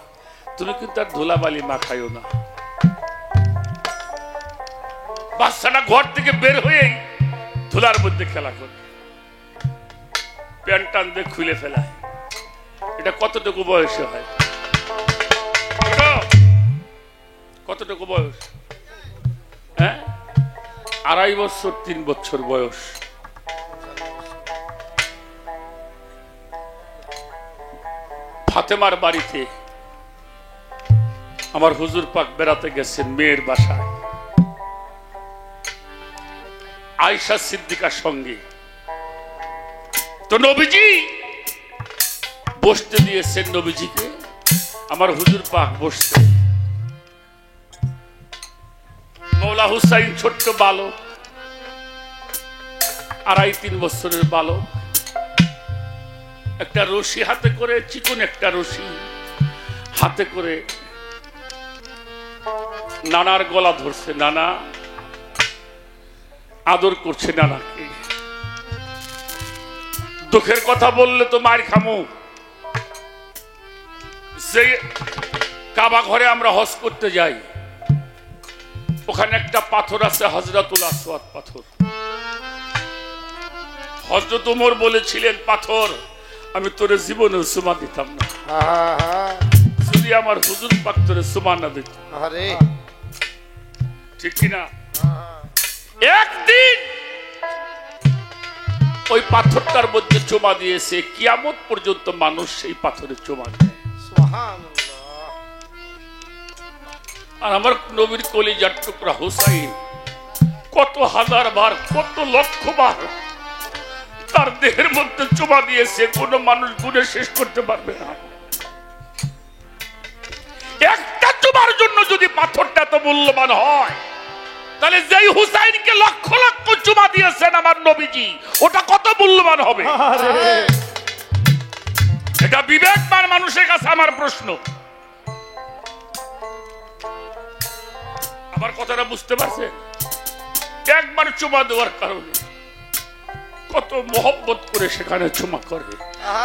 তুমি কিন্তু আর ধুলাবালি মাখাইও না। বাচ্চাটা ঘর থেকে বের হয়ে ধুলার মধ্যে খেলা করে, প্যান্ট টান দিয়ে খুলে ফেলায়। এটা কতটুকু বয়সে হয়? কতটুকু বয়স? হ্যাঁ, 2.5 বছর 3 বছর বয়স। ফাতেমার বাড়িতে আমার হুজুর পাক বেড়াতে গেছেন মেয়ের বাসায়, আয়েশা সিদ্দিকার সঙ্গে। তো নবীজি বসতে দিয়েছেন, নবীজিকে আমার হুজুর পাক বসতে। মৌলা হুসাইন ছোট্ট বালক, 2.5-3 বছরের বালক, একটা রশি হাতে করে, চিকন একটা রশি হাতে করে নানার গলা ধরছে, নানা আদর করছে নানাকে। দুঃখের কথা বললে তো মার খামু। সেই কাবা ঘরে আমরা হজ করতে যাই, ওখানে একটা পাথর আছে, হযরতুল আসওয়াদ পাথর। হযরত ওমর বলেছিলেন, পাথর আমি তোরে জীবনে সুমা দিতাম না যদি আমার হুজুর পাক তোরে সুমা না দিত। ঠিক কিনা? একদিন ওই পাথরটার মধ্যে চুমা দিয়েছে, কিয়ামত পর্যন্ত মানুষ সেই পাথরে চুমা দেয়। আর আমার নবীর কলিজার টুকরা হুসাইন কত হাজার বার, কত লক্ষ বার তার দেহের মধ্যে চুমা দিয়েছে, কোন মানুষ গুণে শেষ করতে পারবে না। একটা চুমার জন্য যদি পাথরটা এত মূল্যবান হয়, তাহলে যেই হুসাইনকে লক্ষ লক্ষ চুমা দিয়েছেন আমার নবীজি, ওটা কত মূল্যবান হবে? এটা বিবেকবান মানুষের কাছে আমার প্রশ্ন। আমার কথাটা বুঝতে পারছে? একবার চুমা দেওয়ার কারণে কত মোহব্বত করে সেখানে চুমা করে।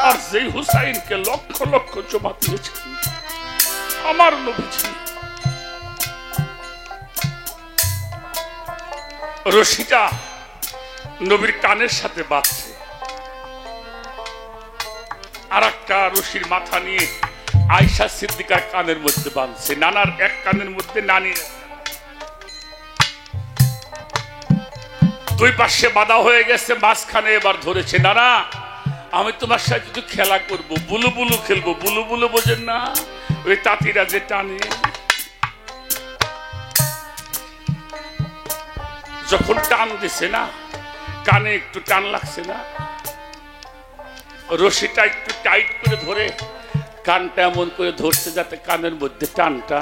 আর যেই হুসাইনকে লক্ষ লক্ষ চুমা দিয়েছেন আমার নবীজি, রশিটা নবীর কানের সাথে বাঁধছে, আর একটা রশির মাথা নিয়ে আয়েশা সিদ্দিকার কানের মধ্যে বাঁধছে, নানার এক কানের মধ্যে, নানির দুই পাশে বাঁধা হয়ে গেছে, মাঝখানে এবার ধরেছে, নানা আমি তোমার সাথে একটু খেলা করবো, বুলু বুলু খেলবো। বুলু বুলু বোঝেন না? ওই তাঁতিরা যে টানে, যখন টান দিছে না, কানে একটু টান লাগছে না, রশিটা একটু টাইট করে ধরে কানটা এমন করে ধরছে যাতে কানের মধ্যে টানটা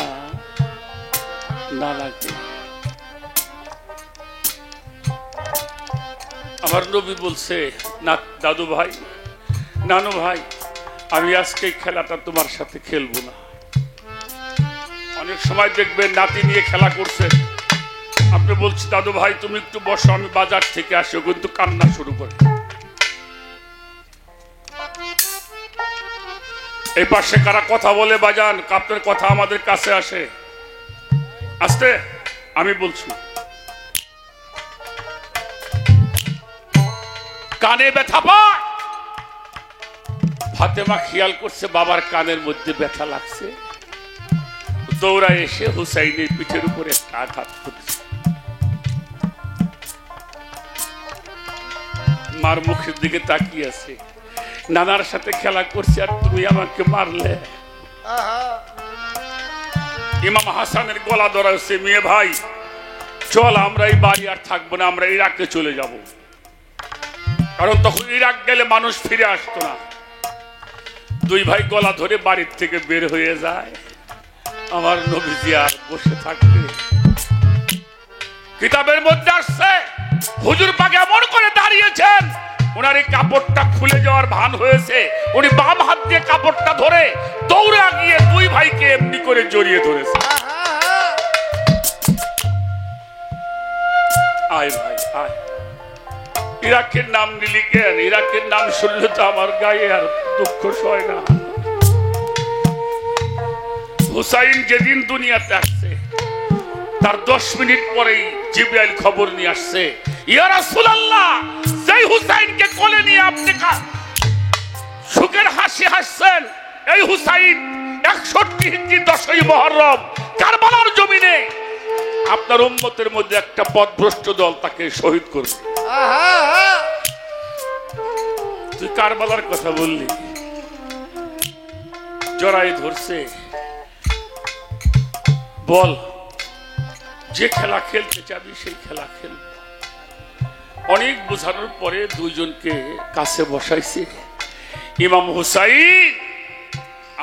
না লাগে। আমার নবী বলছে, না দাদু ভাই, নানু ভাই, আমি আজকে খেলাটা তোমার সাথে খেলবো না। অনেক সময় দেখবেন নাতি নিয়ে খেলা করছে, আপনি বলছি দাদু ভাই তুমি একটু বসো, আমি বাজার থেকে আসি, কিন্তু কান্না শুরু করে। এই পাশে কারা কথা বলে বাজান, আপনার কথা আমাদের কাছে আসে, আসতে আমি বলছি। কানে ব্যথা পায়, ফাতেমা খেয়াল করছে বাবার কানের মধ্যে ব্যথা লাগছে, দৌড়া এসে হুসাইনের পিঠের উপরে একটা আঘাত করেছে। মার মুখের দিকে তাকিয়ে আছে, নানার সাথে খেলা করছে আর তুমি আমাকে মারলে। ইমাম হাসানের গলা ধরা হচ্ছে, মেয়ে ভাই চল আমরা এই বাড়ি আর থাকবো না, আমরা ইরাকে চলে যাব। কারণ তখন ইরাক গেলে মানুষ ফিরে আসতো না। দুই ভাই গলা ধরে বাড়ির থেকে বের হয়ে যায়। আমার নবীজি আর বসে থাকবে? কিতাবের মধ্যে আসছে হুজুর পাক এমন করে দাঁড়িয়েছেন, ওনার এই কাপড়টা খুলে যাওয়ার ভান হয়েছে, উনি বাম হাত দিয়ে কাপড়টা ধরে দৌড়ে গিয়ে দুই ভাইকে এমনি করে জড়িয়ে ধরেছে। আয় ভাই আয়। ইরাকের নাম নিলি কেন? ইরাকের নাম শুনলে তো আমার গায়ে আর দুঃখ সয় না। হুসাইন যেদিন দুনিয়াতে আসছে তার 10 মিনিট পরেই জিবরাইল খবর নিয়ে আসছে, ইয়া রাসূলুল্লাহ, যেই হুসাইনকে কোলে নিয়ে আপনি সুখের হাসি হাসছেন, এই হুসাইন 61 হিজরি 10ই মুহররম কারবালার জমিনে আপনার উম্মতের মধ্যে একটা পথভ্রষ্ট দল তাকে শহীদ করবে। তুই কারবালার কথা বললি, জড়াই ধরছে, বল যে খেলা খেলতে চাবি সেই খেলা খেল। অনেক বোঝানোর পরে দুইজনকে কাছে বসাইছে। ইমাম হুসাইন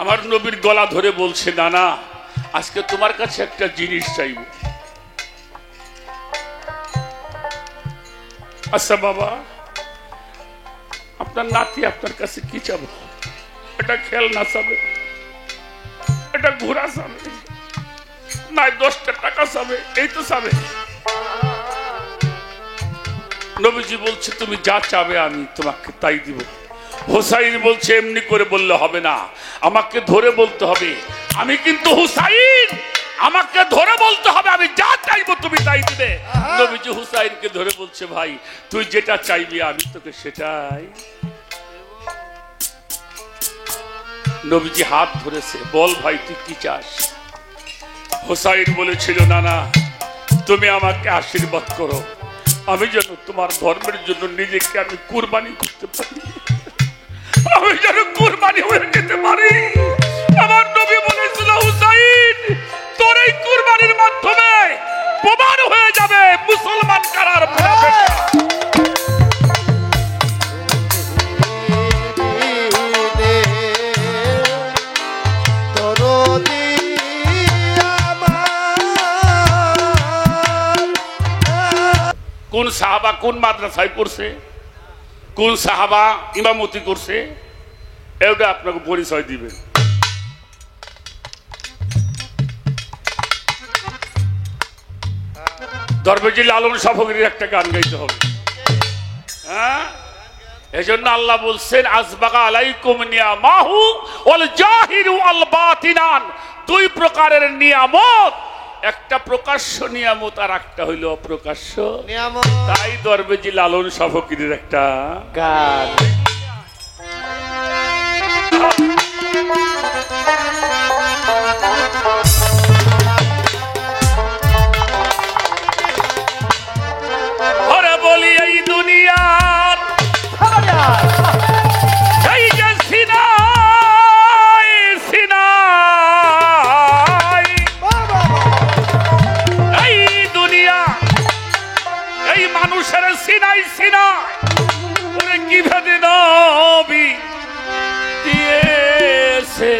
আমার নবীর গলা ধরে বলছে, না না, আজকে তোমার কাছে একটা জিনিস চাইব। আচ্ছা বাবা, আপনার নাতি আপনার কাছে কি চাবো? এটা খেলনা চাবে, এটা ঘোড়া চাবে, না 10টা টাকা চাবে, এই তো চাবে। নবীজি বলছে, তুমি যা চাবে আমি তোমাকে তাই দিব। হুসাইন বলছে, এমনি করে বললে হবে না, আমাকে ধরে বলতে হবে। আমি কিন্তু হুসাইন, আমাকে ধরে বলতে হবে, আমি যা চাইবো তুমি তাই দিবে। নবীজি হুসাইনকে ধরে বলছে, ভাই তুই যেটা চাইবি আমি তোকে সেটাই। নবীজি হাত ধরেছে, বল ভাই তুই কি চাস? হুসাইন বলেছিল, না না, তুমি আমাকে আশীর্বাদ করো, আমি যেন তোমার ধর্মের জন্য নিজেকে আমি কুরবানি করতে পারি, আমি যেন কুরবানি হয়ে যেতে পারি। আমার নবী বলেছিল, হুসাইন তোর এই কুরবানির মাধ্যমে প্রমাণ হয়ে যাবে মুসলমান কারার মুনাফিক। কোন সাহাবা কোন মাদ্রাসায় পড়ছে, কোন সাহাবা ইমামতি করছে, এটা আপনাকে পরিচয় দিবেন। দরবেজি লালন শাহগীরের একটা গান গাইতে হবে। হ্যাঁ, এজন্য আল্লাহ বলছেন, আসবাগা আলাইকুম নিয়ামাহু ওয়াল জাহিরু আল বাতিনান। দুই প্রকারের নিয়ামত, একটা প্রকাশ্য নিয়ামত আর একটা হইল অপ্রকাশ্য নিয়ামত। তাই দরবেজি লালন শাহগীরের একটা গান। বলি এই দুনিয়ার এই যে সিনাই সিনাই, এই দুনিয়া এই মানুষের সিনাই সিনাই, ওরে কি ভেদে নবী দিয়েছে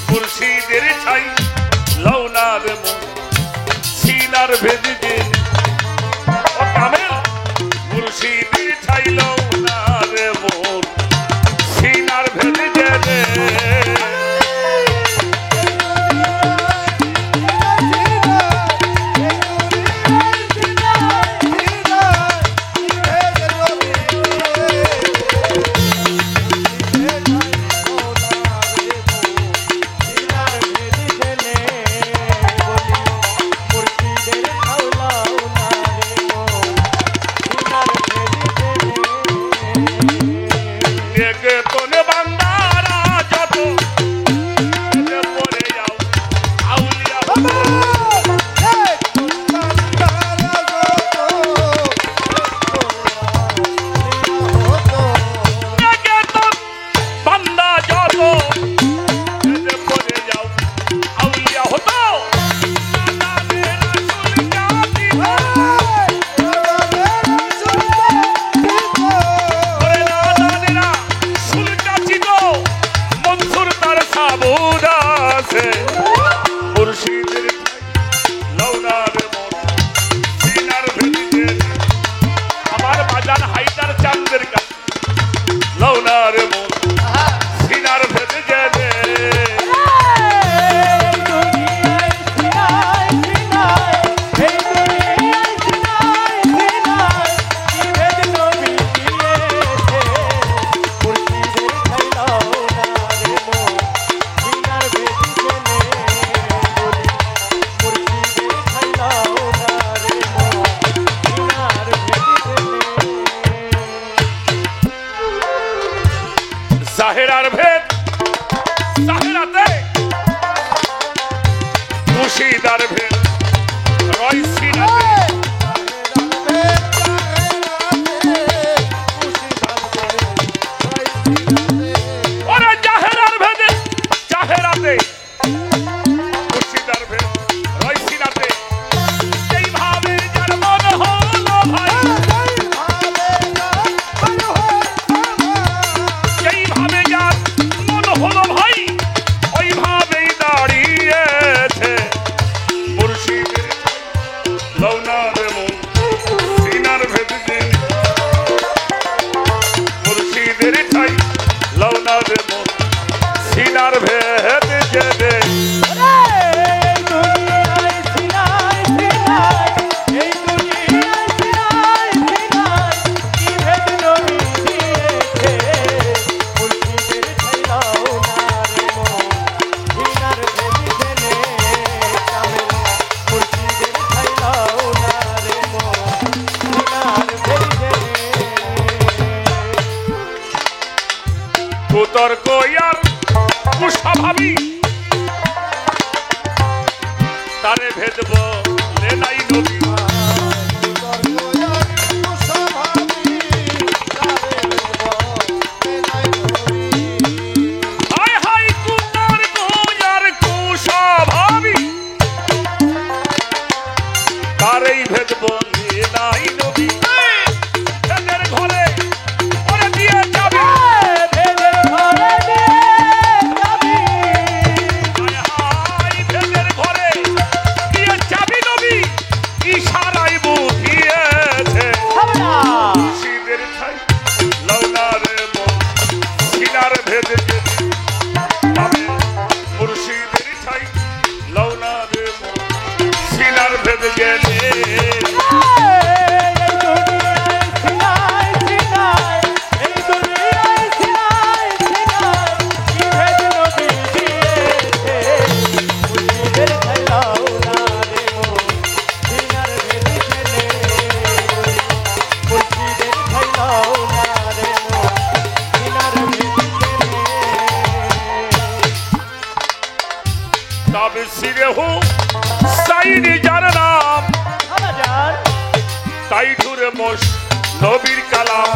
মুর্শিদের ছাই লওনার মন সিনার ভেদে দিন। ও কামেল, মুর্শিদের ছাই লওনার মন সিনার ভেদে দে। জাহেরার ভেদ জাহেরাতে মুর্শিদার ভেদ রয়সিনাতে ওরে জাহেরার ভেদে জাহেরাতে মুর্শিদার ভেদ রয়সিনাতে যেইভাবে যার মন হলো ভাই যেইভাবে যার মন হলো ভাই ওইভাবেই দাঁড়িয়েছে মুর্শিদের লৌনার মন সিনার ভেদ জেনে মুর্শিদের ঠাই লৌনার মন সিনার ভেদ জেনে কুতর্ক ইয়ার কুস্বভাবী তারে ভেদব লে নাই নবী হায় হায় কুতর্ক ইয়ার কুস্বভাবী তারেই ভেদব লে নাই নবী ভেদের ঘরে ওরে দিয়ে যাবে ইশারায় বুঝিয়েছে মুর্শিদের ঠাই লৌনার মন সিনার ভেদ জেনে মুর্শিদের ঠাই লৌনার মন সিনার ভেদ জেনে সিরে হো সাইনি যার নাম তাই ঘুরে মোশ নবীর কালাম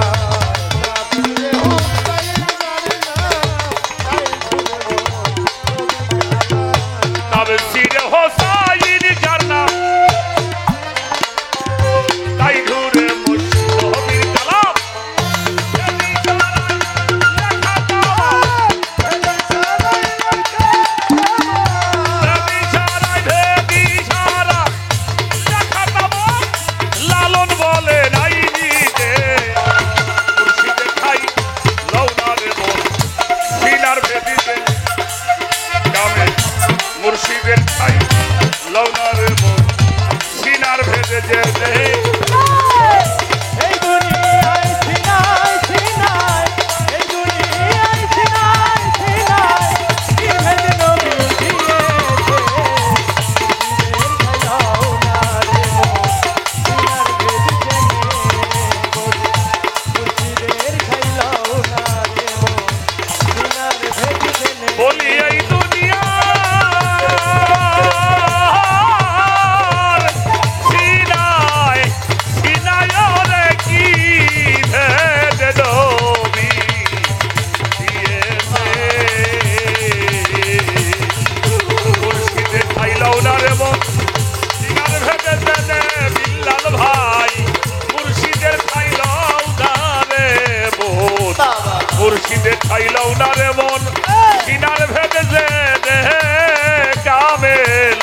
তবে সিরে হো সাইনি যার নাম তাই ঘুরে মোশ নবীর কালাম লালন বলে নাই নিতে মুর্শিদের ঠাই লৌনার মন সিনার ভেদিতে গ্রামে মুর্শিদের ঠাই লৌনার মন সিনার ভেদে যেতে বলি এই দুনিয়ার সিনায় সিনায় রে কি ভেদ নবী দিয়েছে মুর্শিদে ঠাই লৌনার মন সিনার ভেদে জেনে বিল্লাল ভাই মুর্শিদের ঠাই লৌনারে মন মুর্শিদের ঠাই লৌনারে মন সিনার ভেদে জেনে কামেল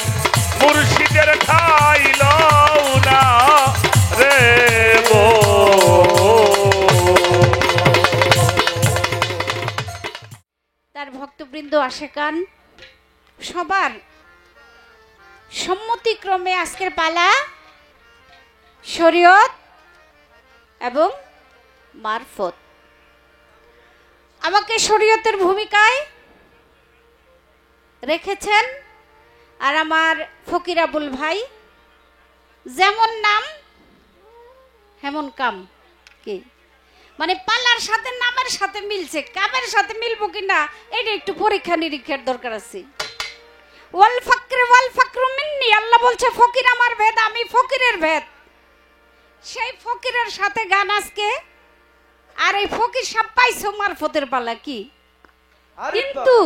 মুর্শিদের ঠাই লৌনা রে তার ভক্তবৃন্দ আশেকান সবার সম্মতিক্রমে আজকের পালা শরীয়ত এবং মারফত। আমাকে শরীয়তের ভূমিকায় রেখেছেন আর আমার ফকির আবুল ভাই, যেমন নাম হেমন কাম কি মানে পালার সাথে নামের সাথে মিলছে, কামের সাথে মিলবো কিনা এটা একটু পরীক্ষা নিরীক্ষার দরকার আছে। ওয়াল ফাকরু মিন্নি, আল্লাহ বলছে ফকির আমার ভেদ, আমি ফকিরের ভেদ। সেই ফকিরের সাথে গান আজকে। আর এই ফকির সব পাইছো মারফতের পালা কি, কিন্তু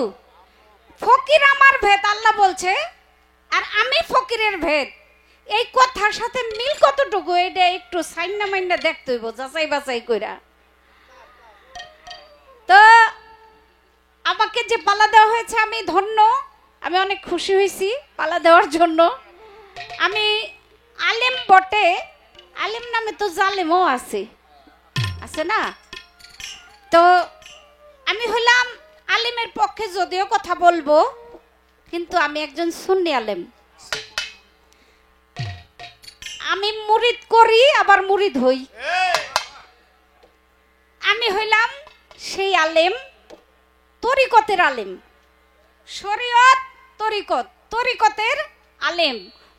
ফকির আমার ভেদ আল্লাহ বলছে আর আমি ফকিরের ভেদ, এই কথার সাথে মিল কতটুকু এটা একটু সাইন্না মাইন্না দেখতে হইব, যাচাই বাছাই কইরা। তো আমাকে যে পালা দেওয়া হয়েছে আমি ধন্য, আমি অনেক খুশি হয়েছি পালা দেওয়ার জন্য। আমি আলেম বটে, আলেম নামে তো জালেমও আছে না? তো আমি হলাম আলেমের পক্ষে যদিও কথা বলবো, কিন্তু আমি একজন সুন্নি আলেম। আমি মুরিদ করি আবার মুরিদ হই। আমি হইলাম সেই আলেম, তরিকতের আলেম, শরীয়ত তরিকত, তরিকতের আলেম।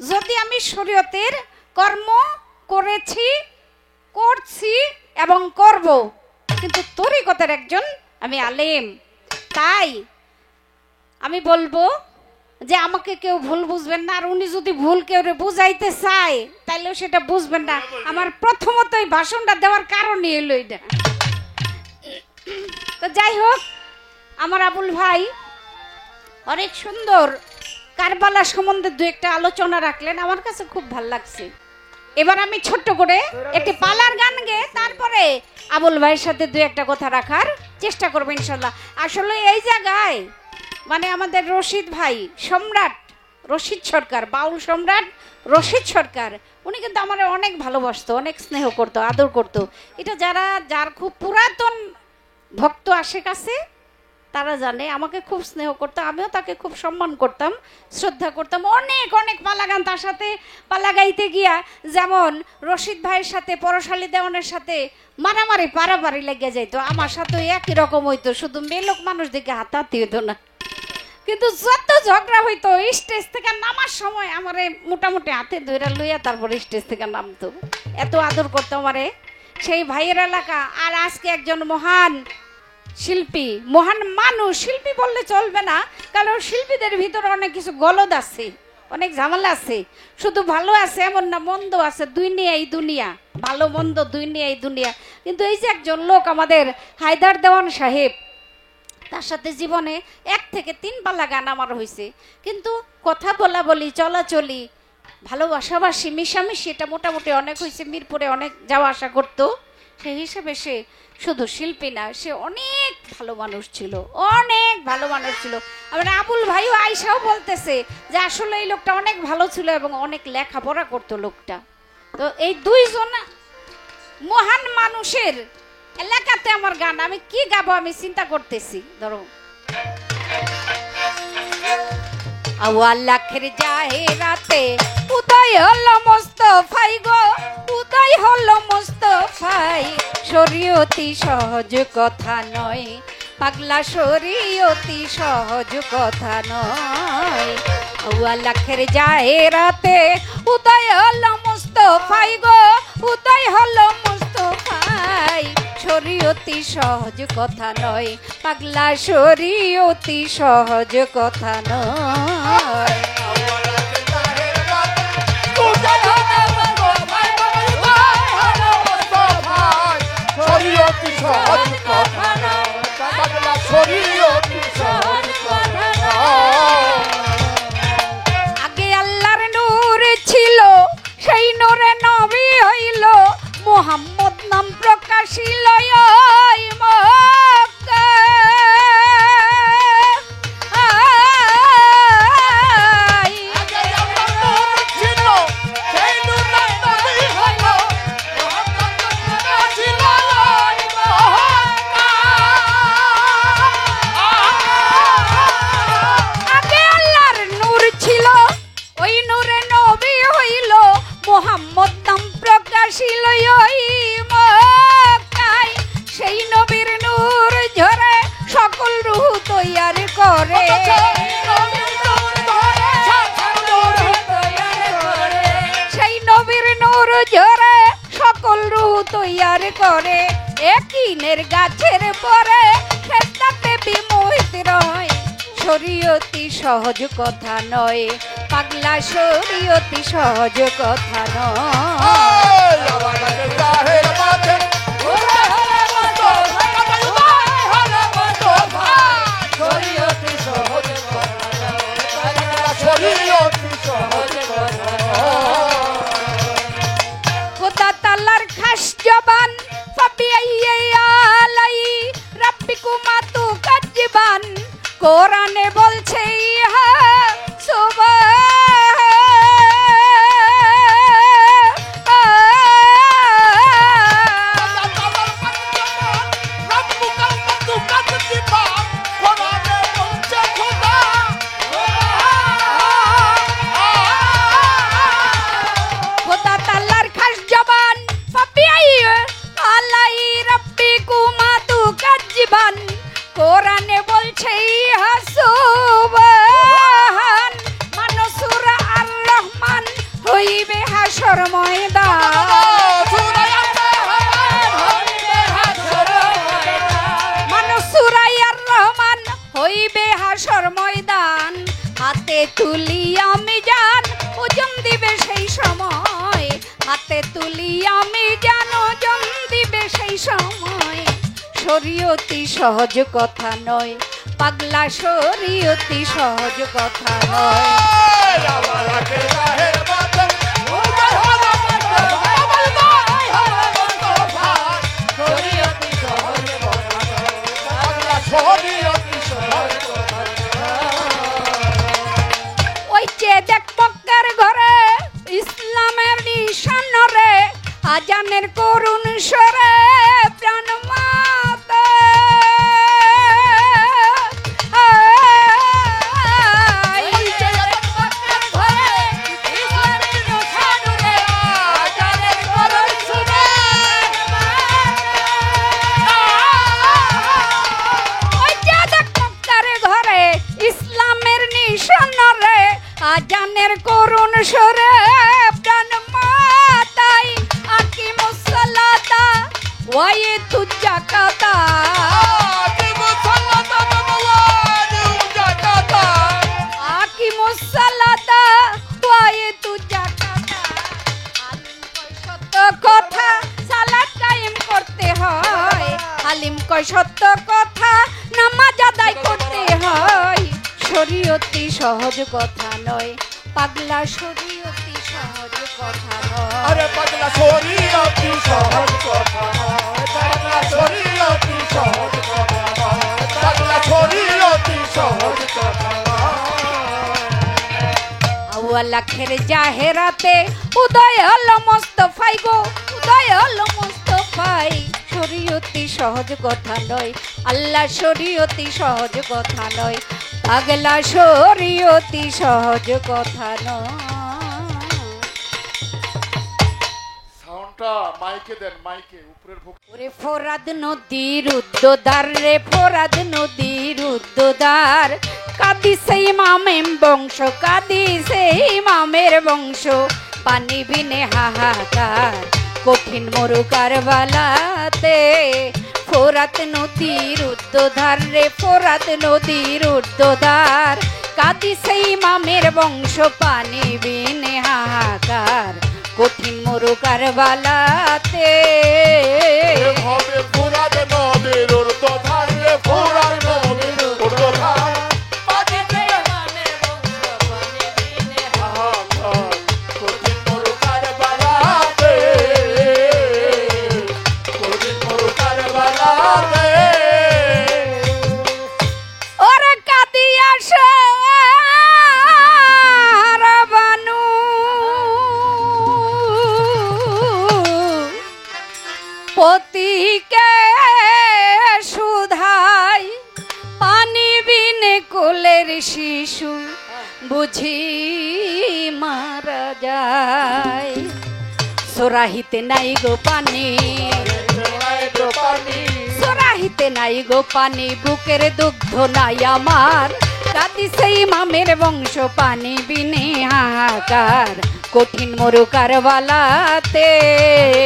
যদি আমি শরীয়তের কর্ম করেছি, করছি এবং করব, কিন্তু তরিকতের একজন আমি আলেম। তাই আমি বলবো যে আমাকে কেউ ভুল বুঝবেন না, আর উনি যদি ভুল কেউ বুঝাইতে চায় তাইলেও সেটা বুঝবেন না। আমার প্রথমত এই ভাষণটা দেওয়ার কারণই হলো এটা। তো যাই হোক, আমার আবুল ভাই অনেক সুন্দর কারবালা সম্বন্ধে দু একটা আলোচনা রাখলেন, আমার কাছে খুব ভালো লাগছে। এবার আমি ছোট্ট করে একটি পালার গান গেয়ে তারপরে আবুল ভাইয়ের সাথে দু একটা কথা রাখার চেষ্টা করবো ইনশাল্লাহ। আসলে এই জায়গায় মানে আমাদের রশিদ ভাই, সম্রাট রশিদ সরকার, বাউল সম্রাট রশিদ সরকার, উনি কিন্তু আমার অনেক ভালোবাসতো, অনেক স্নেহ করতো, আদর করতো। এটা যার খুব পুরাতন ভক্ত আশেক আছে তারা জানে, আমাকে খুব স্নেহ করতো, আমিও তাকে খুব সম্মান করতাম, শ্রদ্ধা করতাম। অনেক অনেক পালা গান তার সাথে পালা গাইতে গিয়া, যেমন রশিদ ভাইয়ের সাথে পরশালী দেওয়ানের সাথে মারামারি পারাপারি লেগে যাইতো, আমার সাথে একই রকম হইতো, শুধু মেলোক মানুষ দেখে হাতাহাতি হইতো না। কিন্তু যত ঝগড়া হইতো স্টেজ থেকে নামার সময় আমারে মোটামুটি হাতে ধরে লইয়া তারপরে স্টেজ থেকে নামতো, এত আদর করতো আমারে সেই ভাইয়ের এলাকা। আর আজকে একজন মহান শিল্পী, মহান মানুষ, শিল্পী বললে চলবে না, কারণ শিল্পীদের ভিতরে অনেক কিছু গলদ আছে, অনেক ঝামেলা আছে, শুধু ভালো আছে এমন না, মন্দ আছে, দুনিয়াই দুনিয়া, ভালো মন্দ দুনিয়াই দুনিয়া। কিন্তু এই যে একজন লোক আমাদের হায়দার দেওয়ান সাহেব, তার সাথে জীবনে 1 থেকে 3 পালা গান আমার হয়েছে, কিন্তু কথা বলা বলি, চলাচলি, ভালোবাসাবাসি, মিশামিশি এটা মোটামুটি অনেক হয়েছে। মিরপুরে অনেক যাওয়া আসা করতো, সেই হিসেবে সে শুধু শিল্পী না, সে অনেক ভালো মানুষ ছিল, অনেক ভালো মানুষ ছিল। আমার আবুল ভাইও আয়সাও বলতেছে যে আসলে এই লোকটা অনেক ভালো ছিল এবং অনেক লেখাপড়া করতো লোকটা। তো এই দুইজন মহান মানুষের এলাকাতে আমার গান, আমি কি গাবো আমি চিন্তা করতেছি। ধরো আল্লাহের জাহেরাতে উদয় হলো মুস্তাফাই গো, উদয় হলো মুস্তাফাই, শরীয়তি সহজ কথা নয়, পাগলা শরীয়তি সহজ কথা নয়। আল্লাহের জাহেরাতে উদয় হলো মুস্তাফাই গো, উদয় হলো মুস্তাফাই, শরীয়তি সহজ কথা নয়, পাগলা শরীয়তি সহজ কথা নয়। আগে আল্লাহর নূর ছিল, সেই নূরে নবী হইল, মুহাম্মদ নাম প্রকাশিল মোহাম্মদ নাম প্রকাশিল মক্কায়, সেই নবীর নূর ঝরে সকল রূহ তৈয়ার করে, সেই নবীর নূর ঝরে সকল রূহ তৈয়ার করে। একিনের গাছের পরে খেতাতে বিমোহিত রয় শরীয়তি সহজ কথা নয় পাগলা শরীয়তি সহজ কথা নয় খোদা তাআলার খাস জবান ফাবিআইয়ি আলাই রাব্বিকুমা তুকাজ্জিবান কোরআনে বলছে ইহা খোদা তাআলার খাস জবান ফাবিআইয়ি আলাই রাব্বিকুমা তুকাজ্জিবান কোরআনে বলছে ইহা সুবহান মানসুরা আর রহমান হইবে হাসর ময়দান মানসুরা আর রহমান হইবে হাসর ময়দান হাতে তুলি আমি জান ওজন দিবে সেই সময় হাতে তুলি আমি জান ওজন দিবে সেই সময় শরীয়তি সহজ কথা নয় পাগলা শরীয়তি সহজ কথা নয় ওই যে দেখ মক্কার ঘরে ইসলামের নিশান রে আজানের করুণ স্বরে প্রাণ মাতা ইসলামের নিশান রে আজানের করুণ স্বরে প্রাণ মাতাই আকি মুসাল্লাতা ওয়ায়ে তুজাকাতা আকি মুসাল্লাতা ওয়ায়ে তুজাকাতা সত্য কথা সালাত কায়েম করতে হয় আলিম কয় সত্য কথা নামাজ আদায় করতে হয় শরীয়তি সহজ কথা নয় পাগলা শরীয়তি সহজ কথা নয় আরে পাগলা শরীয়তি সহজ কথা নয় পাগলা শরীয়তি সহজ কথা নয় পাগলা শরীয়তি সহজ কথা আউয়াল আখের জাহেরাতে উদয় হলো মুস্তাফাই গো উদয় হলো মুস্তাফাই শরীয়তি সহজ কথা নয় আল্লাহ শরীয়তি সহজ কথা নয় পাগলা শরীয়তি সহজ কথা নয় সাউন্ডটা মাইকে দেন মাইকে উপরের ওরে ফোরাদ নদীর উদ্যোদার রে ফোরাদ নদীর উদ্যোদার কাদিসে ইমামের বংশ কাদিসে ইমামের বংশ পানি বিনে হাহাকার কঠিন মরু কারবালাতে ফোরাত নদীর উদ্যোধার রে ফোরাত নদীর উদ্যোধার কাদিসে ইমামের বংশ পানি বিনে হাহাকার কঠিন মরু কারবালাতে হবে ফুরাদ নদীর উর্ধ্বধার রে ফুরাদ নদীর উর্ধ্বধার ওরে কাদিয়া বানু পতিকে সুধাই পানি বিনে কোলের শিশু বুঝি মারা যায় সোরাহিতে নাই গো পানি সোরাহিতে নাই গো পানি বুকের দুগ্ধ নাই আমার কাদিসে ইমামের বংশ পানি বিনে হাহাকার কঠিন মরু কারবালাতে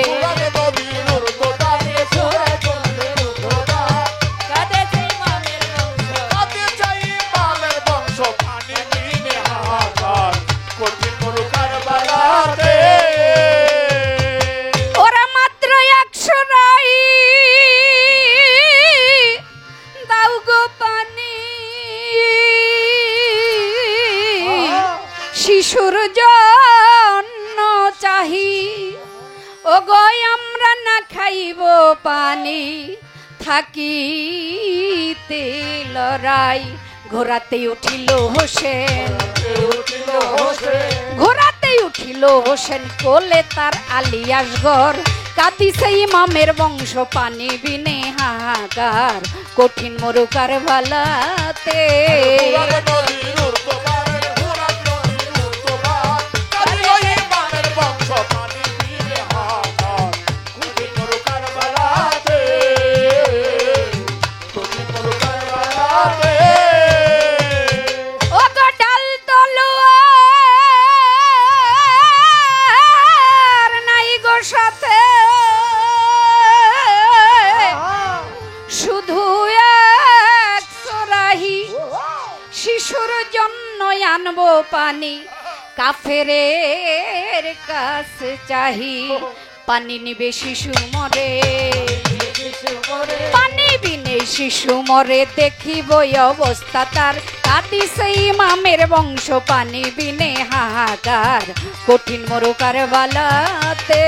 ফুরাদ নদীর উর্ধ্বধার রে ফুরাদ পানি থাকিতে লড়াই ঘোরাতে উঠিল হোসেন ঘোরাতে উঠিল হোসেন কোলে তার আলিয়াসগর কাঁদিছে ইমামের বংশ পানি বিনে হাহাকার কঠিন মরুকার ভালাতে ও গো ডাল তলোয়ার নাই গো সাথে শুধু এক সোরাহি শিশুর জন্য আনবো পানি কাফেরের কাছে চাহি পানি নিবে শিশু মরে পানি বিনে শিশু মরে দেখিব অবস্থা তার কাঁদিছে ইমামের বংশ পানি বিনে হাহাকার কঠিন মরুকার বালাতে